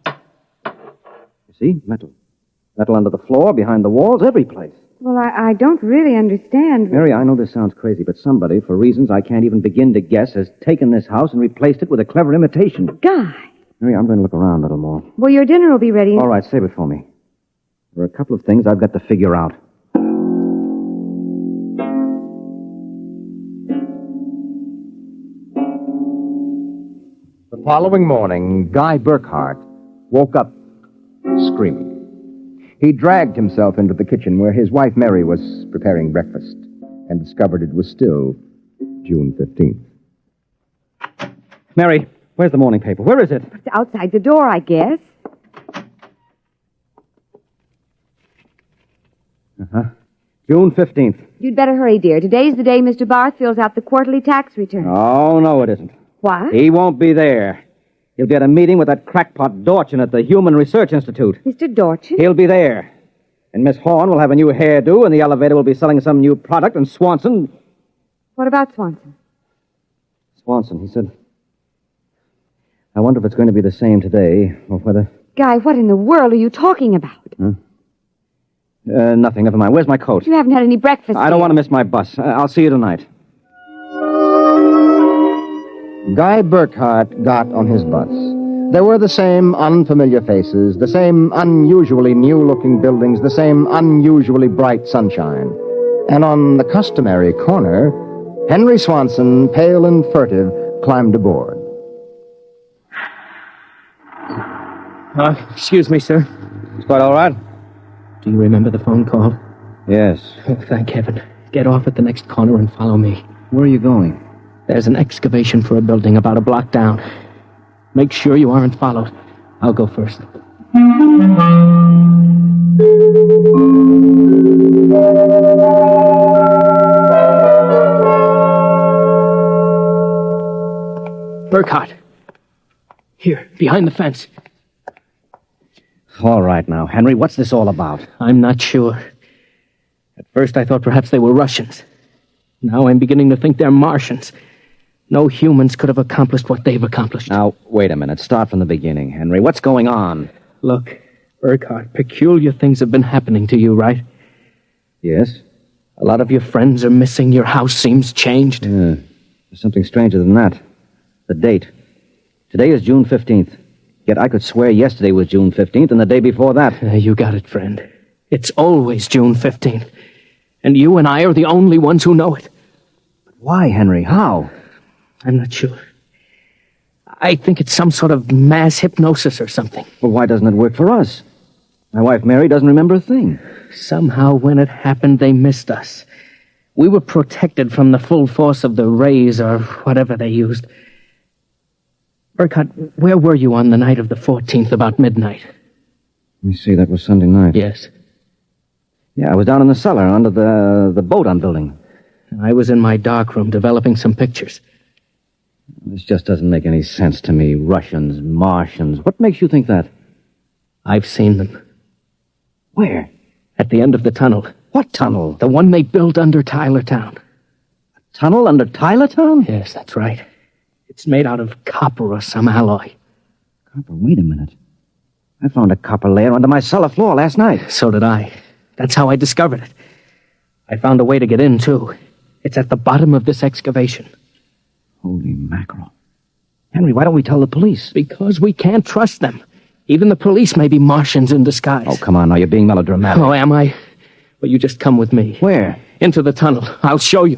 You see? Metal. Metal under the floor, behind the walls, every place. Well, I don't really understand. Mary, I know this sounds crazy, but somebody, for reasons I can't even begin to guess, has taken this house and replaced it with a clever imitation. Guy! Mary, I'm going to look around a little more. Well, your dinner will be ready. All right, save it for me. There are a couple of things I've got to figure out. The following morning, Guy Burkhardt woke up screaming. He dragged himself into the kitchen where his wife Mary was preparing breakfast and discovered it was still June 15th. Mary, where's the morning paper? Where is it? It's outside the door, I guess. Uh-huh. June 15th. You'd better hurry, dear. Today's the day Mr. Barth fills out the quarterly tax return. Oh, no, it isn't. What? He won't be there. He'll be at a meeting with that crackpot Dorchin at the Human Research Institute. Mr. Dorchin? He'll be there. And Miss Horn will have a new hairdo, and the elevator will be selling some new product, and Swanson... What about Swanson? Swanson, he said, I wonder if it's going to be the same today, or whether... Guy, what in the world are you talking about? Huh? Nothing. Never mind. Where's my coat? You haven't had any breakfast. I don't want to miss my bus. I'll see you tonight. Guy Burkhardt got on his bus. There were the same unfamiliar faces, the same unusually new-looking buildings, the same unusually bright sunshine. And on the customary corner, Henry Swanson, pale and furtive, climbed aboard. Excuse me, sir. It's quite all right? Do you remember the phone call? Yes. Oh, thank heaven. Get off at the next corner and follow me. Where are you going? There's an excavation for a building about a block down. Make sure you aren't followed. I'll go first. Burkhardt. Here, behind the fence. All right now, Henry, what's this all about? I'm not sure. At first I thought perhaps they were Russians. Now I'm beginning to think they're Martians. No humans could have accomplished what they've accomplished. Now, wait a minute. Start from the beginning, Henry. What's going on? Look, Burkhardt, peculiar things have been happening to you, right? Yes? A lot of your friends are missing. Your house seems changed. There's something stranger than that. The date. Today is June 15th. Yet I could swear yesterday was June 15th and the day before that. You got it, friend. It's always June 15th. And you and I are the only ones who know it. But why, Henry? How? I'm not sure. I think it's some sort of mass hypnosis or something. Well, why doesn't it work for us? My wife, Mary, doesn't remember a thing. Somehow, when it happened, they missed us. We were protected from the full force of the rays or whatever they used. Burkhardt, where were you on the night of the 14th, about midnight? Let me see, that was Sunday night. Yes. Yeah, I was down in the cellar under the boat I'm building. I was in my darkroom developing some pictures. This just doesn't make any sense to me. Russians, Martians. What makes you think that? I've seen them. Where? At the end of the tunnel. What tunnel? The one they built under Tylertown. A tunnel under Tylertown? Yes, that's right. It's made out of copper or some alloy. Copper? Wait a minute. I found a copper layer under my cellar floor last night. So did I. That's how I discovered it. I found a way to get in, too. It's at the bottom of this excavation. Holy mackerel. Henry, why don't we tell the police? Because we can't trust them. Even the police may be Martians in disguise. Oh, come on now. You're being melodramatic. Oh, am I? Well, you just come with me. Where? Into the tunnel. I'll show you.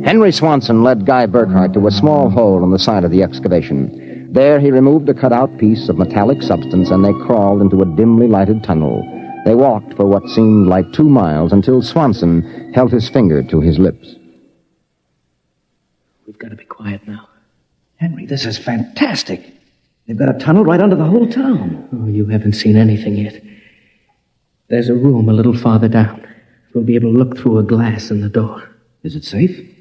Henry Swanson led Guy Burkhardt to a small hole in the side of the excavation. There he removed a cut-out piece of metallic substance, and they crawled into a dimly lighted tunnel. They walked for what seemed like 2 miles until Swanson held his finger to his lips. We've got to be quiet now. Henry, this is fantastic. They've got a tunnel right under the whole town. Oh, you haven't seen anything yet. There's a room a little farther down. We'll be able to look through a glass in the door. Is it safe?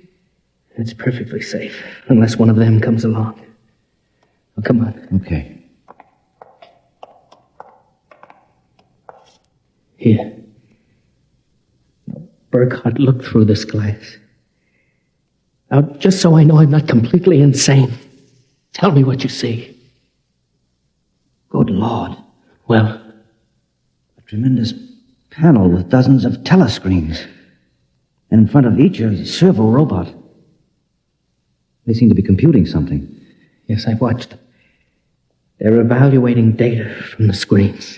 It's perfectly safe, unless one of them comes along. Oh, come on. Okay. Here. Burkhardt, look through this glass. Now, just so I know I'm not completely insane, tell me what you see. Good Lord. Well? A tremendous panel with dozens of telescreens. And in front of each is a servo robot. They seem to be computing something. Yes, I've watched them. They're evaluating data from the screens.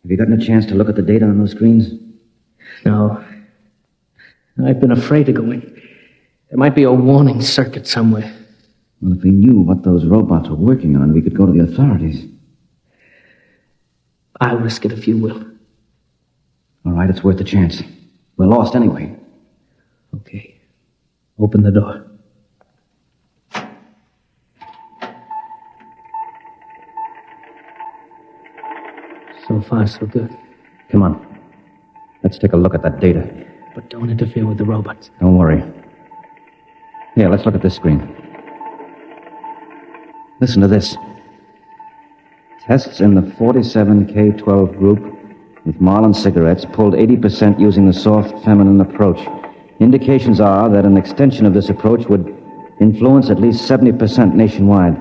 Have you gotten a chance to look at the data on those screens? No. I've been afraid to go in. There might be a warning circuit somewhere. Well, if we knew what those robots were working on, we could go to the authorities. I'll risk it if you will. All right, it's worth a chance. We're lost anyway. Okay. Open the door. So far, so good. Come on. Let's take a look at that data. But don't interfere with the robots. Don't worry. Here, let's look at this screen. Listen to this. Tests in the 47K12 group with Marlin cigarettes pulled 80% using the soft feminine approach. Indications are that an extension of this approach would influence at least 70% nationwide.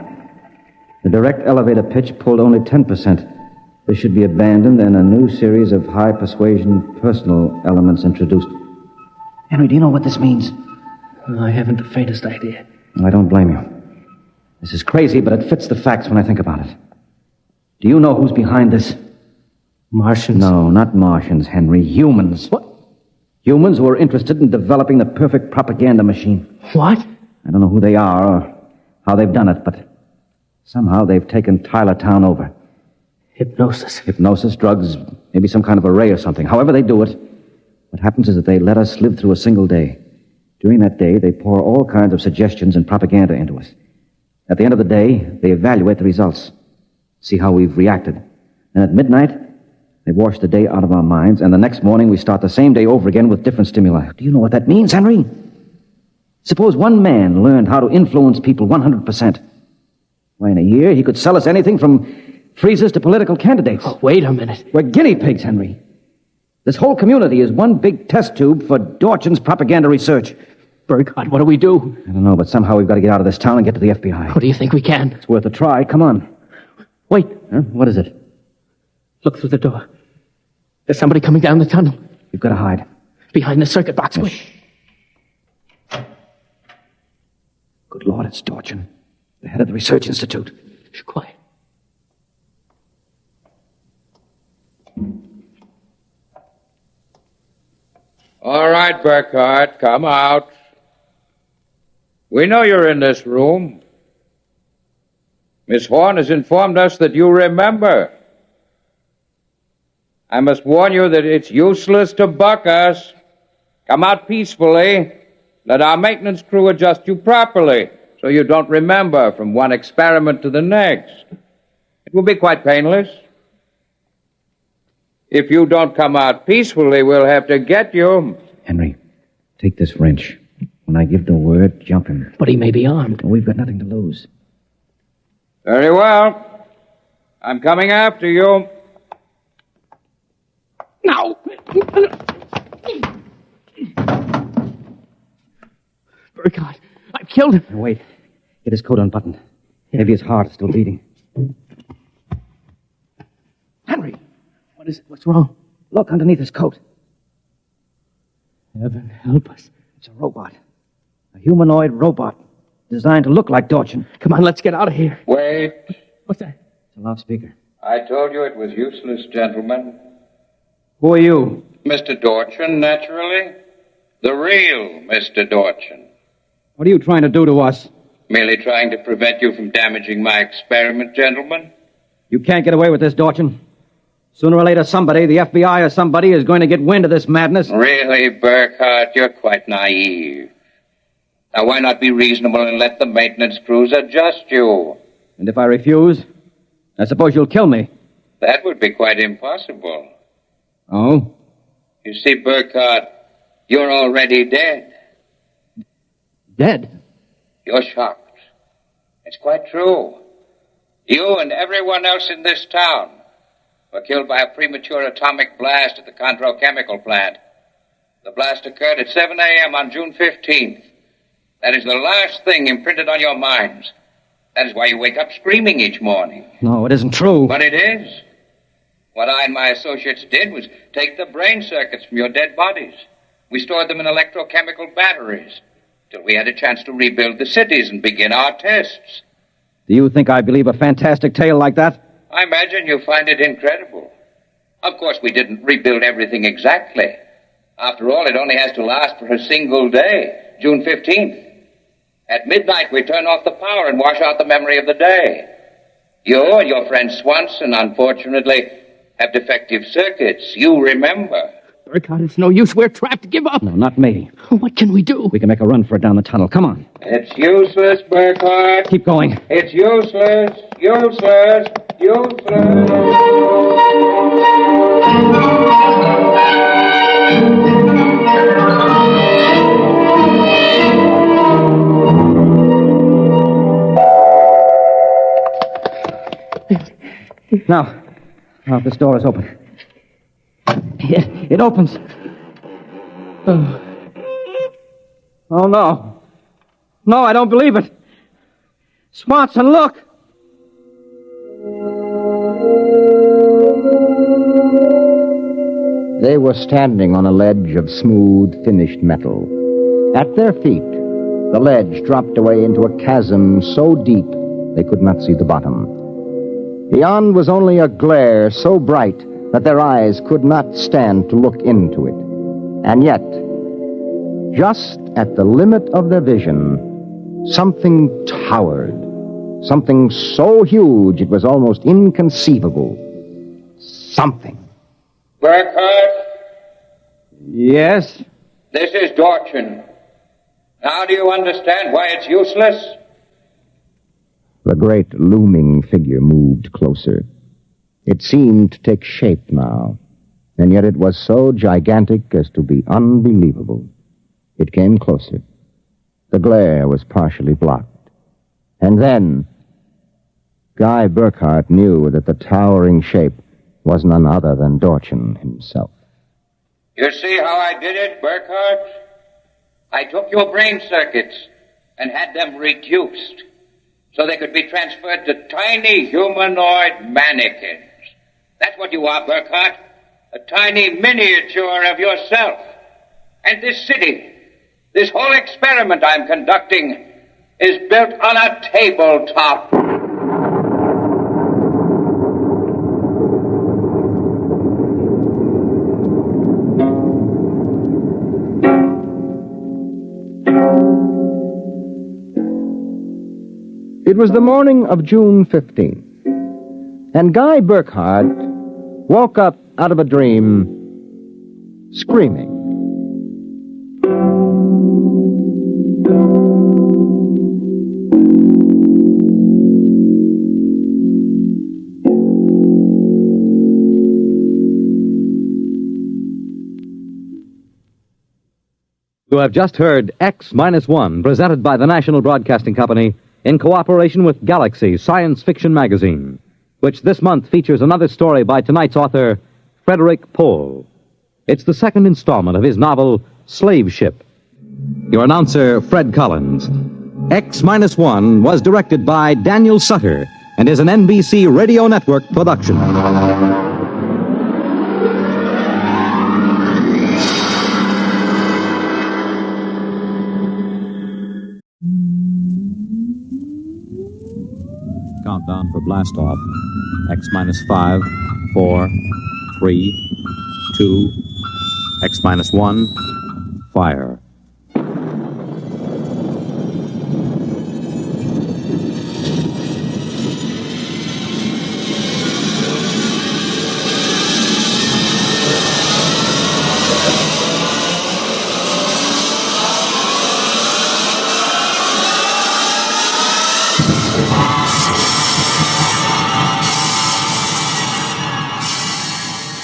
The direct elevator pitch pulled only 10%. This should be abandoned and a new series of high persuasion personal elements introduced. Henry, do you know what this means? I haven't the faintest idea. Well, I don't blame you. This is crazy, but it fits the facts when I think about it. Do you know who's behind this? Martians? No, not Martians, Henry. Humans. What? Humans who are interested in developing the perfect propaganda machine. What? I don't know who they are or how they've done it, but somehow they've taken Tylertown over. Hypnosis. Hypnosis, drugs, maybe some kind of array or something. However they do it, what happens is that they let us live through a single day. During that day, they pour all kinds of suggestions and propaganda into us. At the end of the day, they evaluate the results, see how we've reacted. And at midnight, they wash the day out of our minds, and the next morning we start the same day over again with different stimuli. Do you know what that means, Henry? Suppose one man learned how to influence people 100%. Why, in a year, he could sell us anything from freezers to political candidates. Oh, wait a minute. We're guinea pigs, Henry. This whole community is one big test tube for Dorchin's propaganda research. Burkhardt, what do we do? I don't know, but somehow we've got to get out of this town and get to the FBI. How do you think we can? It's worth a try. Come on. Wait. Huh? What is it? Look through the door. There's somebody coming down the tunnel. You've got to hide. Behind the circuit box. Yes. Wait. Good Lord, it's Dorchin, the head of the Research Institute. Shh, quiet. All right, Burkhardt, come out. We know you're in this room. Miss Horn has informed us that you remember. I must warn you that it's useless to buck us. Come out peacefully. Let our maintenance crew adjust you properly so you don't remember from one experiment to the next. It will be quite painless. If you don't come out peacefully, we'll have to get you. Henry, take this wrench. When I give the word, jump him. But he may be armed. We've got nothing to lose. Very well. I'm coming after you. No! Burkhardt, I've killed him. Now, wait. Get his coat unbuttoned. Maybe his heart is still beating. Henry! What is it? What's wrong? Look underneath his coat. Heaven help us. It's a robot. A humanoid robot designed to look like Dorchin. Come on, let's get out of here. Wait. What's that? It's a loudspeaker. I told you it was useless, gentlemen. Who are you? Mr. Dorchin, naturally. The real Mr. Dorchin. What are you trying to do to us? Merely trying to prevent you from damaging my experiment, gentlemen. You can't get away with this, Dorchin. Sooner or later, somebody, the FBI or somebody, is going to get wind of this madness. Really, Burkhardt, you're quite naive. Now, why not be reasonable and let the maintenance crews adjust you? And if I refuse, I suppose you'll kill me. That would be quite impossible. Oh? You see, Burkhardt, you're already dead. Dead? You're shocked. It's quite true. You and everyone else in this town were killed by a premature atomic blast at the Condro chemical plant. The blast occurred at 7 a.m. on June 15th. That is the last thing imprinted on your minds. That is why you wake up screaming each morning. No, it isn't true. But it is. What I and my associates did was take the brain circuits from your dead bodies. We stored them in electrochemical batteries till we had a chance to rebuild the cities and begin our tests. Do you think I believe a fantastic tale like that? I imagine you find it incredible. Of course, we didn't rebuild everything exactly. After all, it only has to last for a single day, June 15th. At midnight, we turn off the power and wash out the memory of the day. You and your friend Swanson, unfortunately, have defective circuits. You remember. Burkhardt, it's no use. We're trapped. Give up. No, not me. What can we do? We can make a run for it down the tunnel. Come on. It's useless, Burkhardt. Keep going. It's useless. Useless. Useless. Now, this door is open. It opens. Oh, no. No, I don't believe it. Swanson, look! They were standing on a ledge of smooth, finished metal. At their feet, the ledge dropped away into a chasm so deep they could not see the bottom. Beyond was only a glare so bright that their eyes could not stand to look into it. And yet, just at the limit of their vision, something towered. Something so huge it was almost inconceivable. Something. Burkhardt? Yes? This is Dorchin. Now do you understand why it's useless? The great looming figure moved closer. It seemed to take shape now, and yet it was so gigantic as to be unbelievable. It came closer. The glare was partially blocked. And then, Guy Burkhart knew that the towering shape was none other than Dorchin himself. You see how I did it, Burkhart? I took your brain circuits and had them reduced so they could be transferred to tiny humanoid mannequins. That's what you are, Burkhart. A tiny miniature of yourself. And this city, this whole experiment I'm conducting, is built on a tabletop. It was the morning of June 15th, and Guy Burkhart woke up out of a dream screaming. You have just heard X-1, presented by the National Broadcasting Company in cooperation with Galaxy Science Fiction Magazine, which this month features another story by tonight's author, Frederick Pohl. It's the second installment of his novel, Slave Ship. Your announcer, Fred Collins. X-1 was directed by Daniel Sutter and is an NBC Radio Network production. Countdown for blast off. X-5, 4, 3, 2, X-1, fire.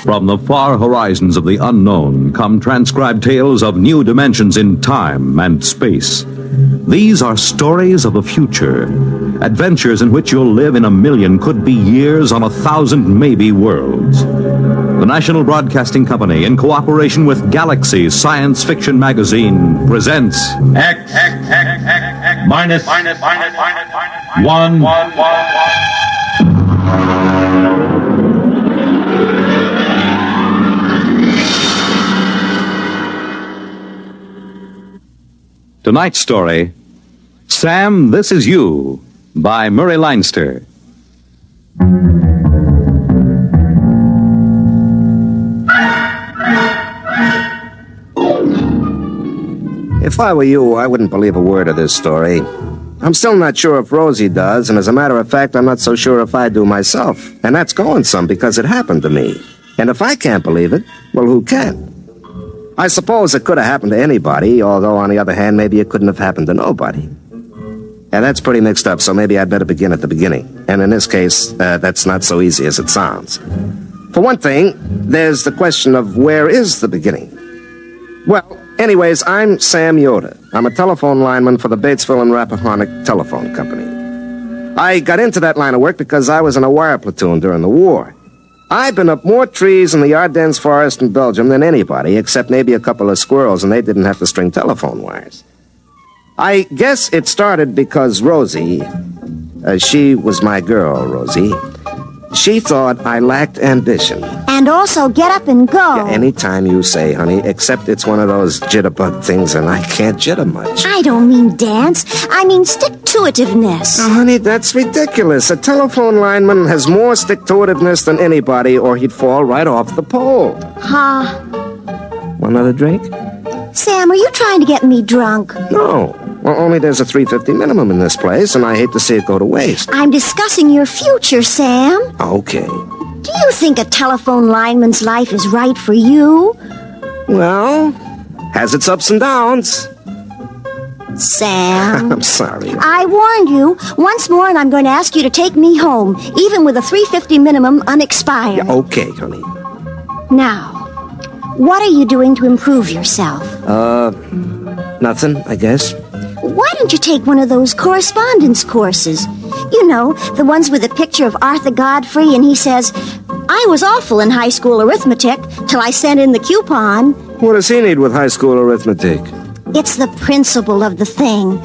From the far horizons of the unknown come transcribed tales of new dimensions in time and space. These are stories of the future, adventures in which you'll live in a million, could be years, on 1,000 maybe worlds. The National Broadcasting Company, in cooperation with Galaxy Science Fiction Magazine, presents X minus 1. Tonight's story, Sam, This Is You, by Murray Leinster. If I were you, I wouldn't believe a word of this story. I'm still not sure if Rosie does, and as a matter of fact, I'm not so sure if I do myself. And that's going some, because it happened to me. And if I can't believe it, well, who can? I suppose it could have happened to anybody, although on the other hand, maybe it couldn't have happened to nobody. And that's pretty mixed up, so maybe I'd better begin at the beginning. And in this case, that's not so easy as it sounds. For one thing, there's the question of where is the beginning? Well, anyways, I'm Sam Yoder. I'm a telephone lineman for the Batesville and Rappahannock Telephone Company. I got into that line of work because I was in a wire platoon during the war. I've been up more trees in the Ardennes forest in Belgium than anybody, except maybe a couple of squirrels, and they didn't have to string telephone wires. I guess it started because Rosie, she was my girl, Rosie, she thought I lacked ambition. And also get up and go. Yeah, anytime you say, honey, except it's one of those jitterbug things, and I can't jitter much. I don't mean dance. I mean stick-to-itiveness. Now, honey, that's ridiculous. A telephone lineman has more stick-to-itiveness than anybody, or he'd fall right off the pole. Huh? Want another drink? Sam, are you trying to get me drunk? No. Well, only there's a $3.50 minimum in this place, and I hate to see it go to waste. I'm discussing your future, Sam. Okay. Do you think a telephone lineman's life is right for you? Well, has its ups and downs. Sam. I'm sorry. I warned you once more, and I'm going to ask you to take me home, even with a $3.50 minimum unexpired. Yeah, okay, honey. Now, what are you doing to improve yourself? Nothing, I guess. Why don't you take one of those correspondence courses? You know, the ones with a picture of Arthur Godfrey, and he says, I was awful in high school arithmetic till I sent in the coupon. What does he need with high school arithmetic? It's the principle of the thing.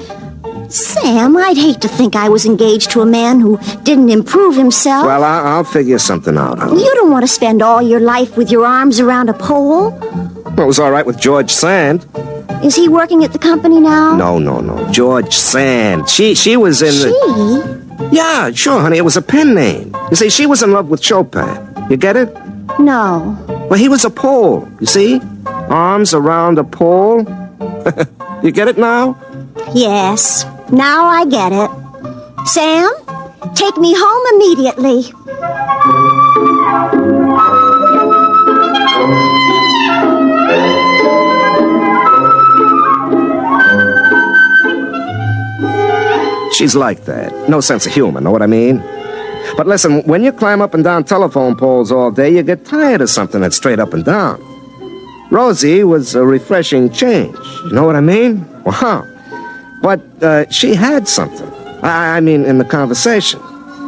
Sam, I'd hate to think I was engaged to a man who didn't improve himself. Well, I'll figure something out, honey. You don't want to spend all your life with your arms around a pole. Well, it was all right with George Sand. Is he working at the company now? No. George Sand. She was in the... Yeah, sure, honey. It was a pen name. You see, she was in love with Chopin. You get it? No. Well, he was a pole, you see? Arms around a pole. You get it now? Yes. Now I get it. Sam, take me home immediately. She's like that. No sense of humor, know what I mean? But listen, when you climb up and down telephone poles all day, you get tired of something that's straight up and down. Rosie was a refreshing change. You know what I mean? Wow. But she had something. I mean, in the conversation.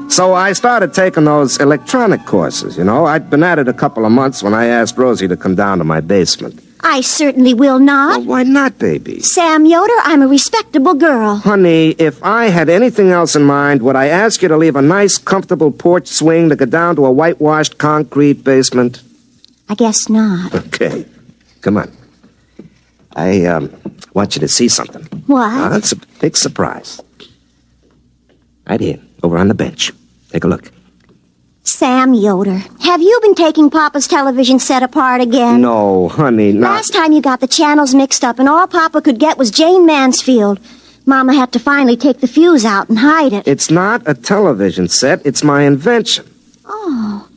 So I started taking those electronic courses, you know. I'd been at it a couple of months when I asked Rosie to come down to my basement. I certainly will not. Well, why not, baby? Sam Yoder, I'm a respectable girl. Honey, if I had anything else in mind, would I ask you to leave a nice, comfortable porch swing to go down to a whitewashed concrete basement? I guess not. Okay. Come on. I want you to see something. What? It's a big surprise. Right here, over on the bench. Take a look. Sam Yoder, have you been taking Papa's television set apart again? No, honey, not... Last time you got the channels mixed up and all Papa could get was Jane Mansfield. Mama had to finally take the fuse out and hide it. It's not a television set. It's my invention. Oh.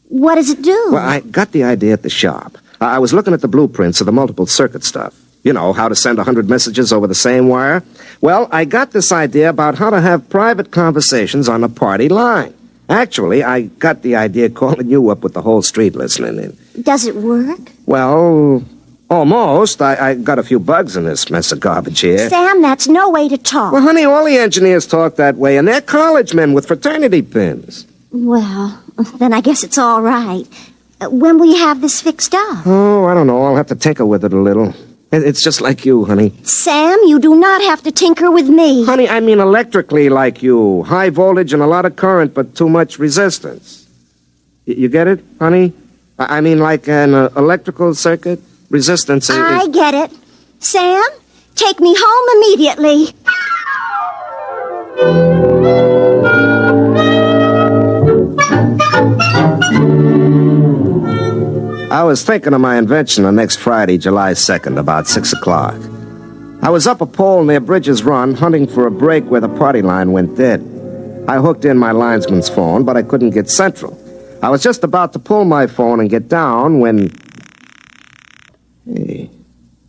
What does it do? Well, I got the idea at the shop. I was looking at the blueprints of the multiple circuit stuff. You know, how to send 100 messages over the same wire. Well, I got this idea about how to have private conversations on a party line. Actually, I got the idea calling you up with the whole street listening in. Does it work? Well, almost. I got a few bugs in this mess of garbage here. Sam, that's no way to talk. Well, honey, all the engineers talk that way, and they're college men with fraternity pins. Well, then I guess it's all right. When will you have this fixed up? Oh, I don't know. I'll have to tinker with it a little. It's just like you, honey. Sam, you do not have to tinker with me. Honey, I mean electrically like you. High voltage and a lot of current, but too much resistance. You get it, honey? I mean like an electrical circuit. Resistance is... I get it. Sam, take me home immediately. I was thinking of my invention on next Friday, July 2nd, about 6 o'clock. I was up a pole near Bridges Run, hunting for a break where the party line went dead. I hooked in my linesman's phone, but I couldn't get central. I was just about to pull my phone and get down when... Hey,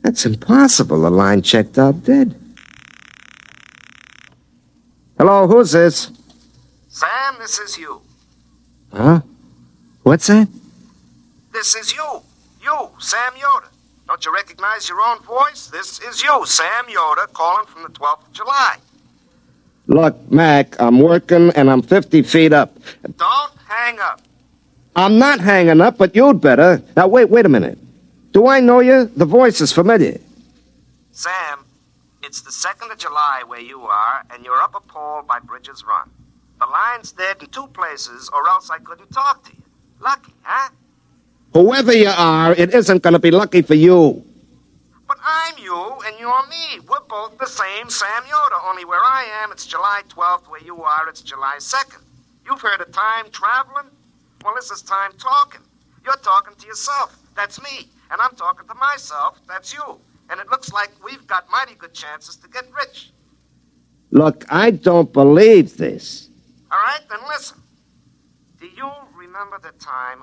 that's impossible. The line checked out dead. Hello, who's this? Sam, this is you. Huh? What's that? This is you. You, Sam Yoder. Don't you recognize your own voice? This is you, Sam Yoder, calling from the 12th of July. Look, Mac, I'm working and I'm 50 feet up. Don't hang up. I'm not hanging up, but you'd better. Now, wait a minute. Do I know you? The voice is familiar. Sam, it's the 2nd of July where you are, and you're up a pole by Bridges Run. The line's dead in 2 places, or else I couldn't talk to you. Lucky, huh? Whoever you are, it isn't going to be lucky for you. But I'm you, and you're me. We're both the same Sam Yoder, only where I am, it's July 12th. Where you are, it's July 2nd. You've heard of time traveling? Well, this is time talking. You're talking to yourself. That's me. And I'm talking to myself. That's you. And it looks like we've got mighty good chances to get rich. Look, I don't believe this. All right, then listen. Do you remember the time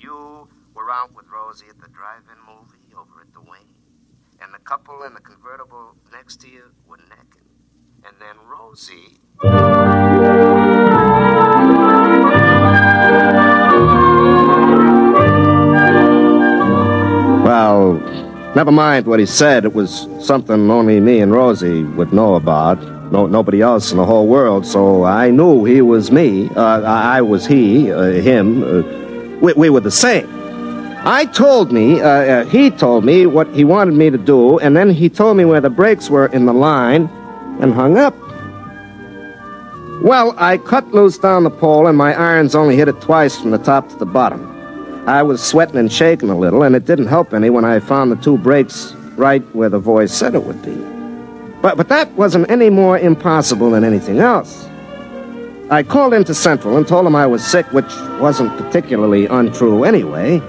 you were out with Rosie at the drive-in movie over at the Wing? And the couple in the convertible next to you were necking. And then Rosie... Well, Never mind what he said. It was something only me and Rosie would know about. Nobody else in the whole world, so I knew he was me. I was he, him. We were the same. He told me what he wanted me to do, and then he told me where the brakes were in the line and hung up. Well, I cut loose down the pole, and my irons only hit it twice from the top to the bottom. I was sweating and shaking a little, and it didn't help any when I found the two brakes right where the voice said it would be. But that wasn't any more impossible than anything else. I called into Central and told them I was sick, which wasn't particularly untrue anyway.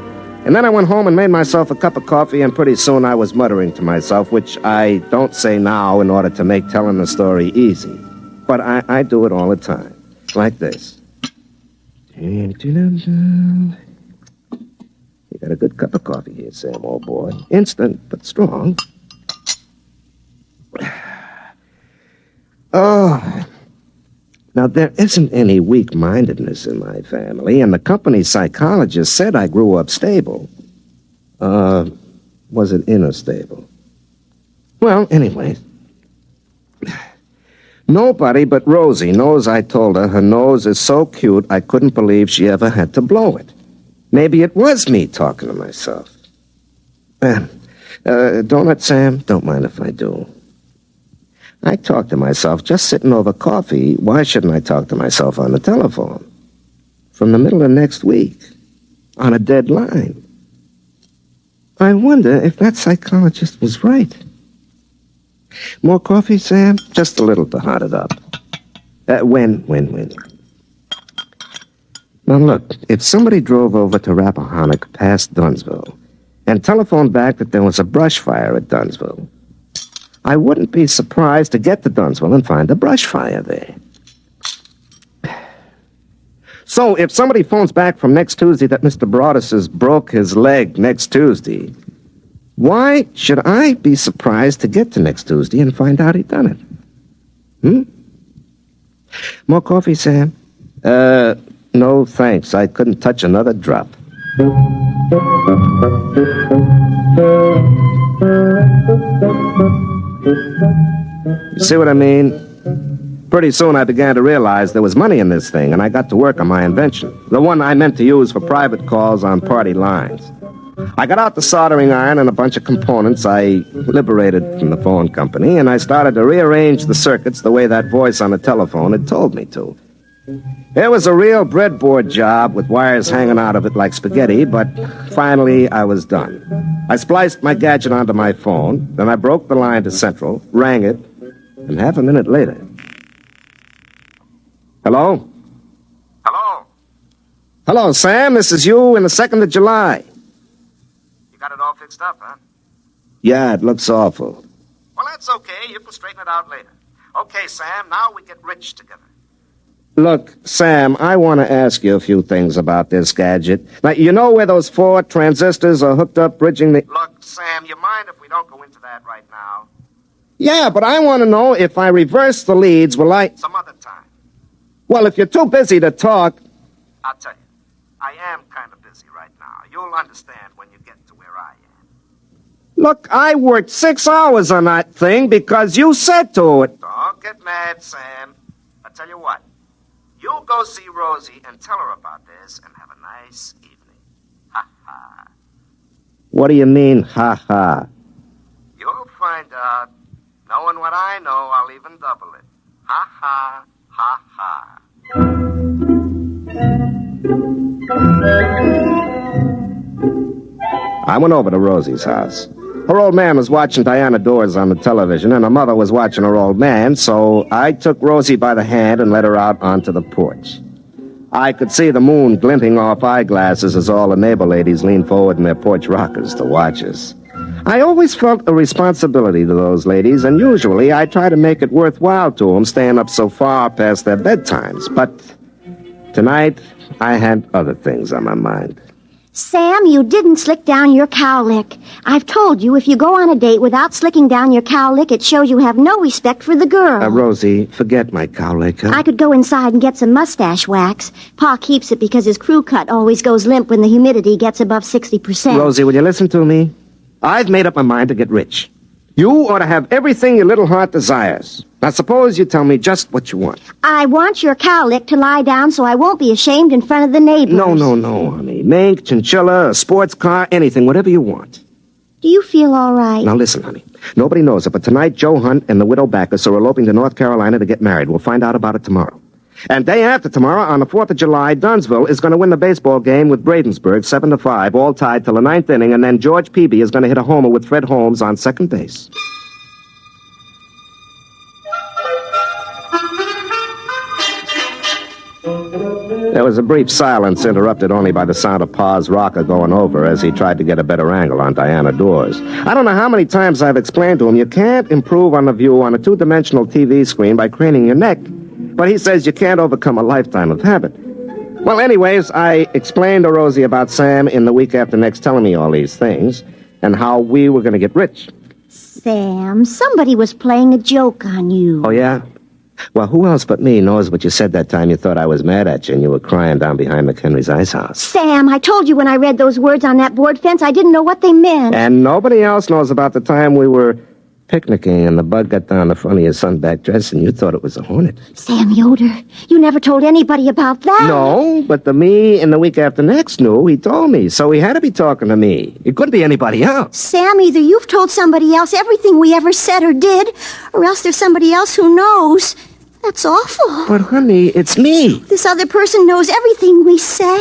And then I went home and made myself a cup of coffee, and pretty soon I was muttering to myself, which I don't say now in order to make telling the story easy. But I do it all the time, like this. You got a good cup of coffee here, Sam, old boy. Instant, but strong. Oh, now there isn't any weak-mindedness in my family, and the company psychologist said I grew up stable. Was it inner stable? Well, anyway, nobody but Rosie knows I told her nose is so cute I couldn't believe she ever had to blow it. Maybe it was me talking to myself. Donut, Sam? Don't mind if I do. I talk to myself just sitting over coffee. Why shouldn't I talk to myself on the telephone? From the middle of next week, on a dead line. I wonder if that psychologist was right. More coffee, Sam? Just a little to hot it up. When? Now look, if somebody drove over to Rappahannock past Dunsville and telephoned back that there was a brush fire at Dunsville, I wouldn't be surprised to get to Dunsville and find a brush fire there. So if somebody phones back from next Tuesday that Mr. Broadus broke his leg next Tuesday, why should I be surprised to get to next Tuesday and find out he'd done it? More coffee, Sam? No, thanks. I couldn't touch another drop. You see what I mean? Pretty soon I began to realize there was money in this thing, and I got to work on my invention, the one I meant to use for private calls on party lines. I got out the soldering iron and a bunch of components I liberated from the phone company, and I started to rearrange the circuits the way that voice on the telephone had told me to. It was a real breadboard job with wires hanging out of it like spaghetti, but finally I was done. I spliced my gadget onto my phone, then I broke the line to Central, rang it, and half a minute later... Hello? Hello? Hello, Sam. This is you in the 2nd of July. You got it all fixed up, huh? Yeah, it looks awful. Well, that's okay. You can straighten it out later. Okay, Sam, now we get rich together. Look, Sam, I want to ask you a few things about this gadget. Now, you know where those 4 transistors are hooked up bridging the... Look, Sam, you mind if we don't go into that right now? Yeah, but I want to know if I reverse the leads, will I... Some other time. Well, if you're too busy to talk... I'll tell you, I am kind of busy right now. You'll understand when you get to where I am. Look, I worked 6 hours on that thing because you said to it. Don't get mad, Sam. I'll tell you what. You go see Rosie and tell her about this and have a nice evening. Ha-ha. What do you mean, ha-ha? You'll find out. Knowing what I know, I'll even double it. Ha-ha, ha-ha. I went over to Rosie's house. Her old man was watching Diana Dors on the television, and her mother was watching her old man, so I took Rosie by the hand and led her out onto the porch. I could see the moon glinting off eyeglasses as all the neighbor ladies leaned forward in their porch rockers to watch us. I always felt a responsibility to those ladies, and usually I try to make it worthwhile to them staying up so far past their bedtimes. But tonight, I had other things on my mind. Sam, you didn't slick down your cowlick. I've told you if you go on a date without slicking down your cowlick, it shows you have no respect for the girl. Rosie, forget my cowlick, huh? I could go inside and get some mustache wax. Pa keeps it because his crew cut always goes limp when the humidity gets above 60%. Rosie, will you listen to me? I've made up my mind to get rich. You ought to have everything your little heart desires. Now, suppose you tell me just what you want. I want your cowlick to lie down so I won't be ashamed in front of the neighbors. No, honey. Mink, chinchilla, a sports car, anything, whatever you want. Do you feel all right? Now, listen, honey. Nobody knows it, but tonight Joe Hunt and the widow Backus are eloping to North Carolina to get married. We'll find out about it tomorrow. And day after tomorrow, on the 4th of July, Dunsville is going to win the baseball game with Bradensburg, 7-5, all tied till the 9th inning, and then George Peavy is going to hit a homer with Fred Holmes on second base. There was a brief silence, interrupted only by the sound of Pa's rocker going over as he tried to get a better angle on Diana Dawes. I don't know how many times I've explained to him you can't improve on the view on a two-dimensional TV screen by craning your neck, but he says you can't overcome a lifetime of habit. Well, anyways, I explained to Rosie about Sam in the week after next telling me all these things and how we were going to get rich. Sam, somebody was playing a joke on you. Oh, yeah? Well, who else but me knows what you said that time you thought I was mad at you and you were crying down behind McHenry's ice house? Sam, I told you when I read those words on that board fence, I didn't know what they meant. And nobody else knows about the time we were picnicking and the bug got down the front of your sunback dress and you thought it was a hornet. Sam Yoder, you never told anybody about that. No, but the me in the week after next knew. He told me, so he had to be talking to me. It couldn't be anybody else. Sam, either you've told somebody else everything we ever said or did, or else there's somebody else who knows. That's awful. But, honey, it's me. This other person knows everything we say,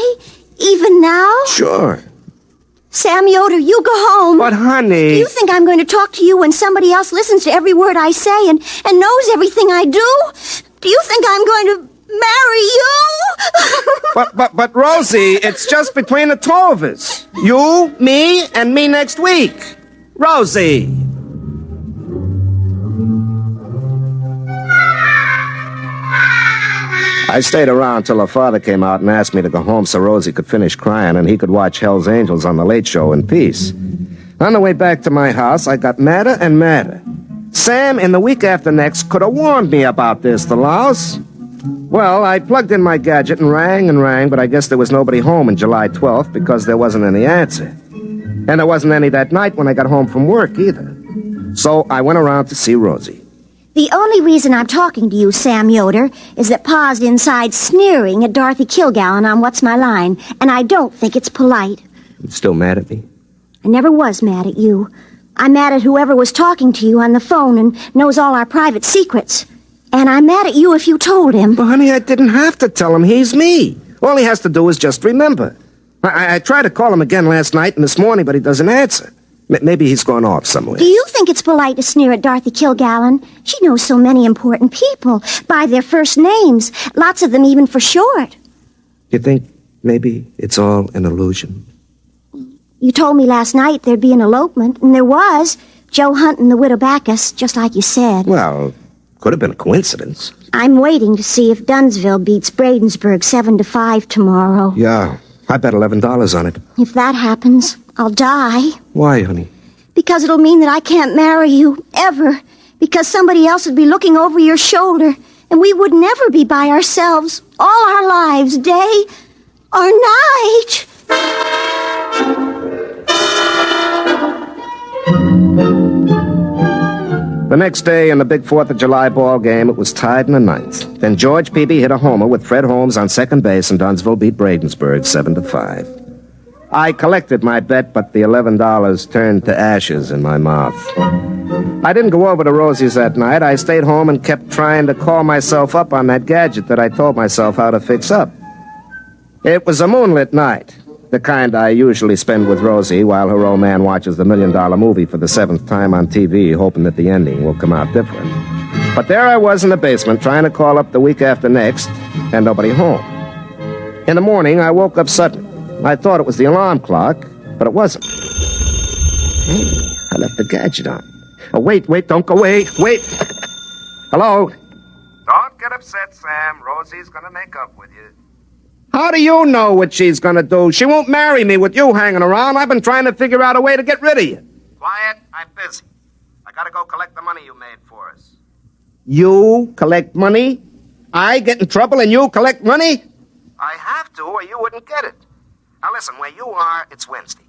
even now? Sure. Sam Yoder, you go home. But, honey... Do you think I'm going to talk to you when somebody else listens to every word I say and knows everything I do? Do you think I'm going to marry you? But, Rosie, it's just between the two of us. You, me, and me next week. Rosie! I stayed around till her father came out and asked me to go home so Rosie could finish crying and he could watch Hell's Angels on the Late Show in peace. On the way back to my house, I got madder and madder. Sam, in the week after next, could have warned me about this, the louse. Well, I plugged in my gadget and rang, but I guess there was nobody home on July 12th because there wasn't any answer. And there wasn't any that night when I got home from work either. So I went around to see Rosie. The only reason I'm talking to you, Sam Yoder, is that Pa's inside sneering at Dorothy Kilgallen on What's My Line, and I don't think it's polite. You still mad at me? I never was mad at you. I'm mad at whoever was talking to you on the phone and knows all our private secrets. And I'm mad at you if you told him. But, honey, I didn't have to tell him. He's me. All he has to do is just remember. I tried to call him again last night and this morning, but he doesn't answer. Maybe he's gone off somewhere. Do you think it's polite to sneer at Dorothy Kilgallen? She knows so many important people by their first names, lots of them even for short. You think maybe it's all an illusion? You told me last night there'd be an elopement, and there was. Joe Hunt and the widow Backus, just like you said. Well, could have been a coincidence. I'm waiting to see if Dunsville beats Bradensburg 7-5 tomorrow. Yeah, I bet $11 on it. If that happens, I'll die. Why, honey? Because it'll mean that I can't marry you, ever. Because somebody else would be looking over your shoulder, and we would never be by ourselves all our lives, day or night. The next day in the big 4th of July ball game, it was tied in the 9th. Then George Peavy hit a homer with Fred Holmes on second base, and Dunsville beat Bradensburg 7-5. I collected my bet, but the $11 turned to ashes in my mouth. I didn't go over to Rosie's that night. I stayed home and kept trying to call myself up on that gadget that I told myself how to fix up. It was a moonlit night, the kind I usually spend with Rosie while her old man watches the $1 million movie for the 7th time on TV, hoping that the ending will come out different. But there I was in the basement trying to call up the week after next, and nobody home. In the morning, I woke up suddenly. I thought it was the alarm clock, but it wasn't. Hey, I left the gadget on. Oh, wait, don't go away. Wait. Hello? Don't get upset, Sam. Rosie's gonna make up with you. How do you know what she's gonna do? She won't marry me with you hanging around. I've been trying to figure out a way to get rid of you. Quiet, I'm busy. I gotta go collect the money you made for us. You collect money? I get in trouble and you collect money? I have to, or you wouldn't get it. Now listen, where you are, it's Wednesday.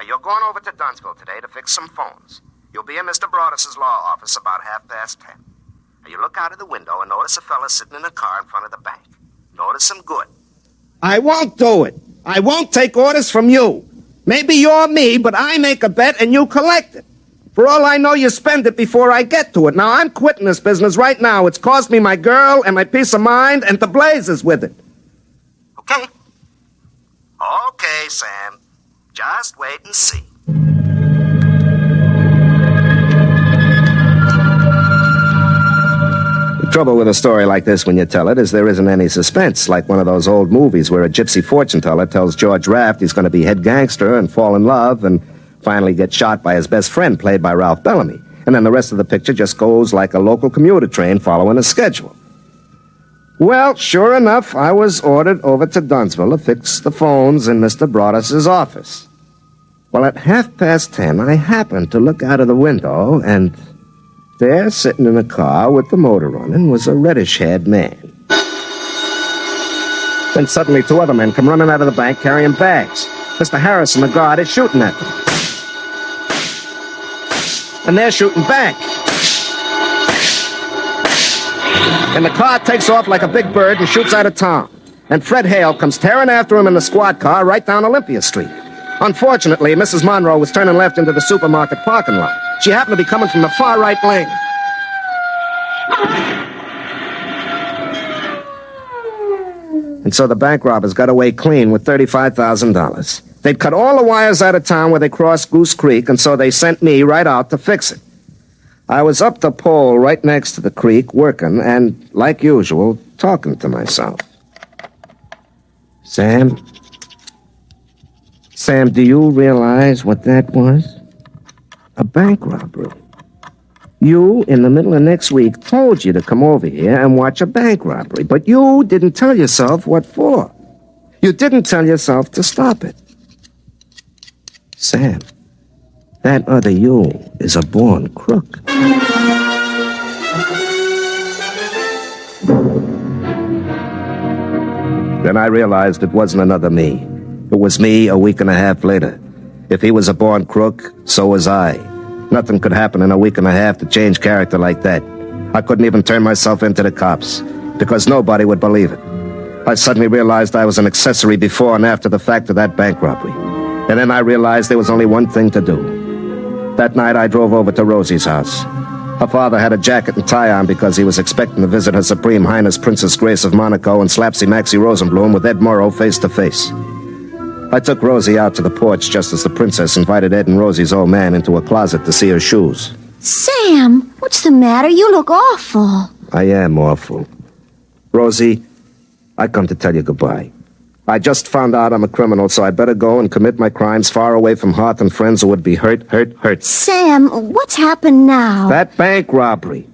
You're going over to Dunsville today to fix some phones. You'll be in Mr. Broadus' law office about 10:30. You look out of the window and notice a fella sitting in a car in front of the bank. Notice him good. I won't do it. I won't take orders from you. Maybe you're me, but I make a bet and you collect it. For all I know, you spend it before I get to it. Now, I'm quitting this business right now. It's cost me my girl and my peace of mind and the blazes with it. Okay? Okay, Sam. Just wait and see. The trouble with a story like this when you tell it is there isn't any suspense, like one of those old movies where a gypsy fortune teller tells George Raft he's going to be head gangster and fall in love and finally get shot by his best friend, played by Ralph Bellamy. And then the rest of the picture just goes like a local commuter train following a schedule. Well, sure enough, I was ordered over to Dunsville to fix the phones in Mr. Broadus' office. Well, at 10:30, I happened to look out of the window, and there, sitting in a car with the motor running, was a reddish-haired man. Then suddenly 2 other men come running out of the bank carrying bags. Mr. Harrison, the guard, is shooting at them. And they're shooting back. And the car takes off like a big bird and shoots out of town. And Fred Hale comes tearing after him in the squad car right down Olympia Street. Unfortunately, Mrs. Monroe was turning left into the supermarket parking lot. She happened to be coming from the far right lane. And so the bank robbers got away clean with $35,000. They'd cut all the wires out of town where they crossed Goose Creek, and so they sent me right out to fix it. I was up the pole right next to the creek working and, like usual, talking to myself. Sam, do you realize what that was? A bank robbery. You, in the middle of next week, told you to come over here and watch a bank robbery, but you didn't tell yourself what for. You didn't tell yourself to stop it. Sam, that other you is a born crook. Then I realized it wasn't another me. It was me a week and a half later. If he was a born crook, so was I. Nothing could happen in a week and a half to change character like that. I couldn't even turn myself into the cops, because nobody would believe it. I suddenly realized I was an accessory before and after the fact of that bank robbery. And then I realized there was only one thing to do. That night I drove over to Rosie's house. Her father had a jacket and tie on because he was expecting to visit Her Supreme Highness Princess Grace of Monaco and Slapsy Maxie Rosenblum with Ed Morrow face to face. I took Rosie out to the porch just as the princess invited Ed and Rosie's old man into a closet to see her shoes. Sam, what's the matter? You look awful. I am awful. Rosie, I come to tell you goodbye. I just found out I'm a criminal, so I better go and commit my crimes far away from hearth and friends who would be hurt. Sam, what's happened now? That bank robbery.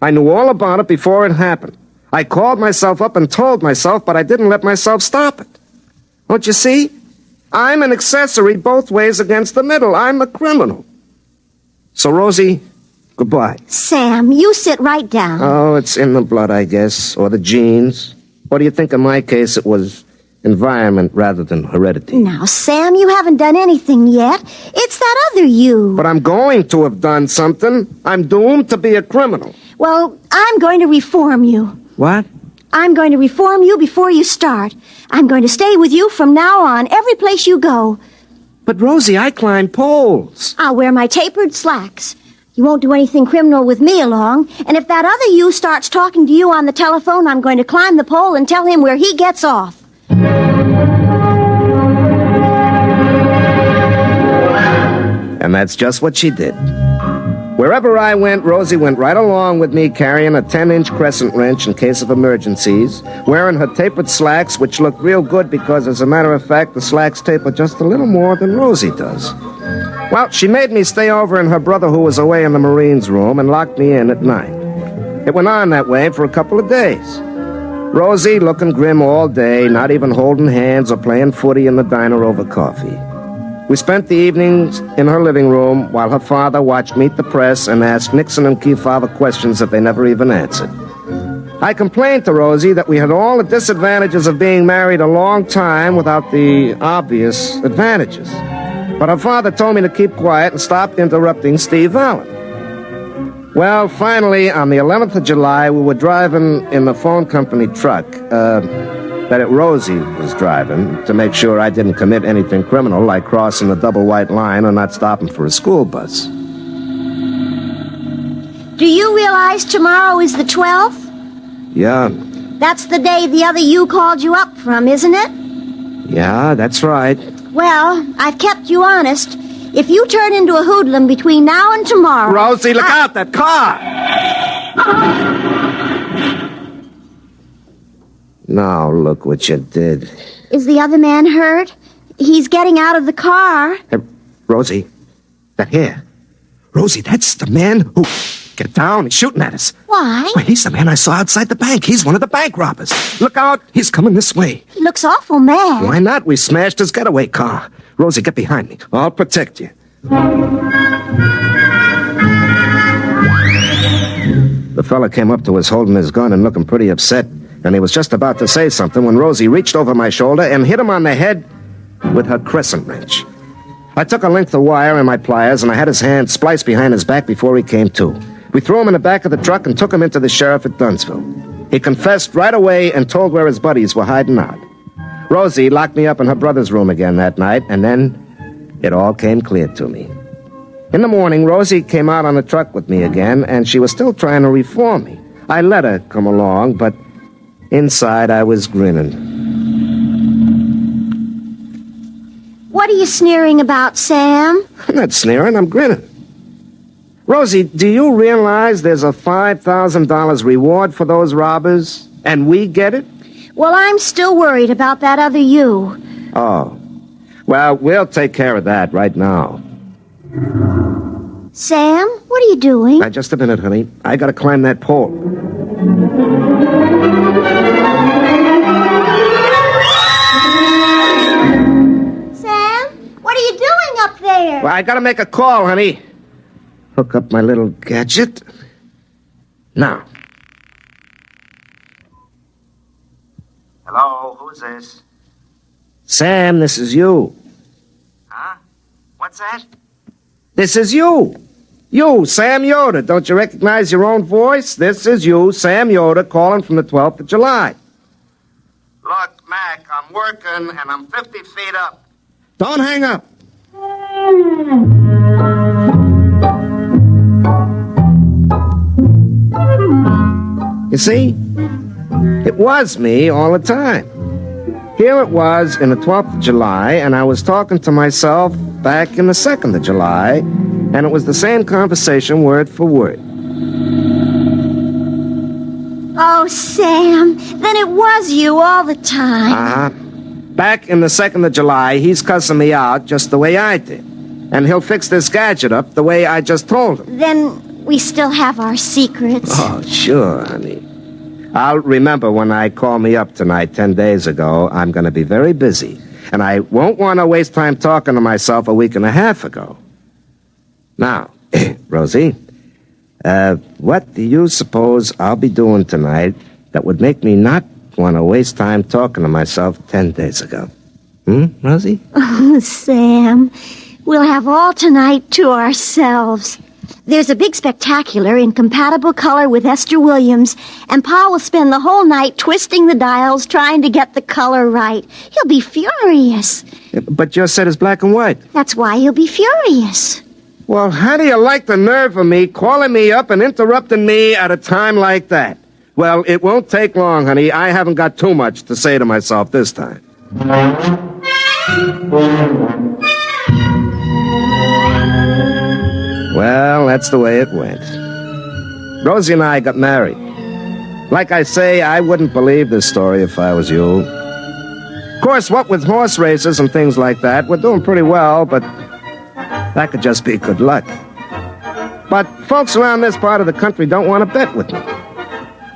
I knew all about it before it happened. I called myself up and told myself, but I didn't let myself stop it. Don't you see? I'm an accessory both ways against the middle. I'm a criminal. So, Rosie, goodbye. Sam, you sit right down. Oh, it's in the blood, I guess, or the genes. Or do you think in my case it was environment rather than heredity? Now, Sam, you haven't done anything yet. It's that other you. But I'm going to have done something. I'm doomed to be a criminal. Well, I'm going to reform you. What? I'm going to reform you before you start. I'm going to stay with you from now on, every place you go. But, Rosie, I climb poles. I'll wear my tapered slacks. You won't do anything criminal with me along. And if that other you starts talking to you on the telephone, I'm going to climb the pole and tell him where he gets off. And that's just what she did. Wherever I went, Rosie went right along with me, carrying a 10-inch crescent wrench in case of emergencies, wearing her tapered slacks, which looked real good because, as a matter of fact, the slacks taper just a little more than Rosie does. Well, she made me stay over in her brother who was away in the Marines room and locked me in at night. It went on that way for a couple of days. Rosie looking grim all day, not even holding hands or playing footy in the diner over coffee. We spent the evenings in her living room while her father watched Meet the Press and asked Nixon and Kefauver questions that they never even answered. I complained to Rosie that we had all the disadvantages of being married a long time without the obvious advantages. But her father told me to keep quiet and stop interrupting Steve Allen. Well, finally, on the 11th of July, we were driving in the phone company truck that Rosie was driving to make sure I didn't commit anything criminal like crossing the double white line or not stopping for a school bus. Do you realize tomorrow is the 12th? Yeah, That's the day the other you called you up from, isn't it? yeah, that's right. Well, I've kept you honest. If you turn into a hoodlum between now and tomorrow... Rosie, look out, that car! Now, look what you did. Is the other man hurt? He's getting out of the car. Hey, Rosie, that here. Rosie, that's the man who... Get down, he's shooting at us. Why? Well, he's the man I saw outside the bank. He's one of the bank robbers. Look out, he's coming this way. He looks awful mad. Why not? We smashed his getaway car. Rosie, get behind me. I'll protect you. The fella came up to us holding his gun and looking pretty upset, and he was just about to say something when Rosie reached over my shoulder and hit him on the head with her crescent wrench. I took a length of wire and my pliers, and I had his hand spliced behind his back before he came to. We threw him in the back of the truck and took him into the sheriff at Dunsville. He confessed right away and told where his buddies were hiding out. Rosie locked me up in her brother's room again that night, and then it all came clear to me. In the morning, Rosie came out on the truck with me again, and she was still trying to reform me. I let her come along, but inside I was grinning. What are you sneering about, Sam? I'm not sneering, I'm grinning. Rosie, do you realize there's a $5,000 reward for those robbers, and we get it? Well, I'm still worried about that other you. Oh. Well, we'll take care of that right now. Sam, what are you doing? Now, just a minute, honey. I gotta climb that pole. Sam, what are you doing up there? Well, I gotta make a call, honey. Hook up my little gadget. Now. Hello, who's this? Sam, this is you. Huh? What's that? This is you. You, Sam Yoder. Don't you recognize your own voice? This is you, Sam Yoder, calling from the 12th of July. Look, Mac, I'm working and I'm 50 feet up. Don't hang up. You see? It was me all the time. Here it was in the 12th of July, and I was talking to myself back in the 2nd of July, and it was the same conversation word for word. Oh, Sam, then it was you all the time. Uh-huh. Back in the 2nd of July, he's cussing me out just the way I did. And he'll fix this gadget up the way I just told him. Then we still have our secrets. Oh, sure, honey. I'll remember when I call me up tonight 10 days ago, I'm going to be very busy. And I won't want to waste time talking to myself a week and a half ago. Now, Rosie, what do you suppose I'll be doing tonight that would make me not want to waste time talking to myself 10 days ago? Rosie? Oh, Sam, we'll have all tonight to ourselves. There's a big spectacular in compatible color with Esther Williams, and Pa will spend the whole night twisting the dials trying to get the color right. He'll be furious. But your set is black and white. That's why he'll be furious. Well, how do you like the nerve of me calling me up and interrupting me at a time like that? Well, it won't take long, honey. I haven't got too much to say to myself this time. Well, that's the way it went. Rosie and I got married. Like I say, I wouldn't believe this story if I was you. Of course, what with horse races and things like that, we're doing pretty well, but that could just be good luck. But folks around this part of the country don't want to bet with me.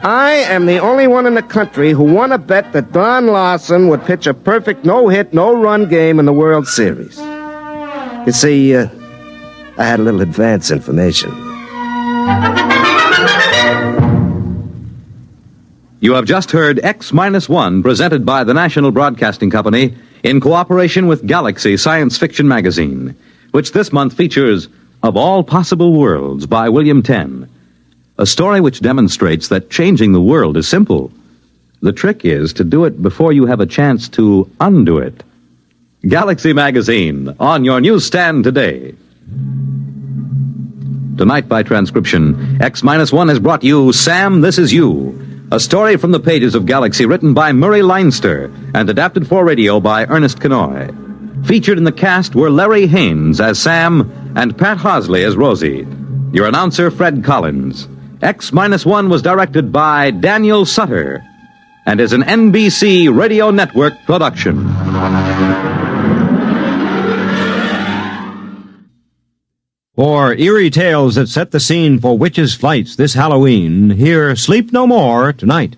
I am the only one in the country who won a bet that Don Larson would pitch a perfect no-hit, no-run game in the World Series. You see, I had a little advance information. You have just heard X-1, presented by the National Broadcasting Company in cooperation with Galaxy Science Fiction Magazine, which this month features Of All Possible Worlds by William Tenn, a story which demonstrates that changing the world is simple. The trick is to do it before you have a chance to undo it. Galaxy Magazine, on your newsstand today. Tonight, by transcription, X-1 has brought you Sam, This Is You, a story from the pages of Galaxy written by Murray Leinster and adapted for radio by Ernest Kenoy. Featured in the cast were Larry Haynes as Sam and Pat Hosley as Rosie. Your announcer, Fred Collins. X-1 was directed by Daniel Sutter and is an NBC Radio Network production. For eerie tales that set the scene for witches' flights this Halloween, hear Sleep No More tonight.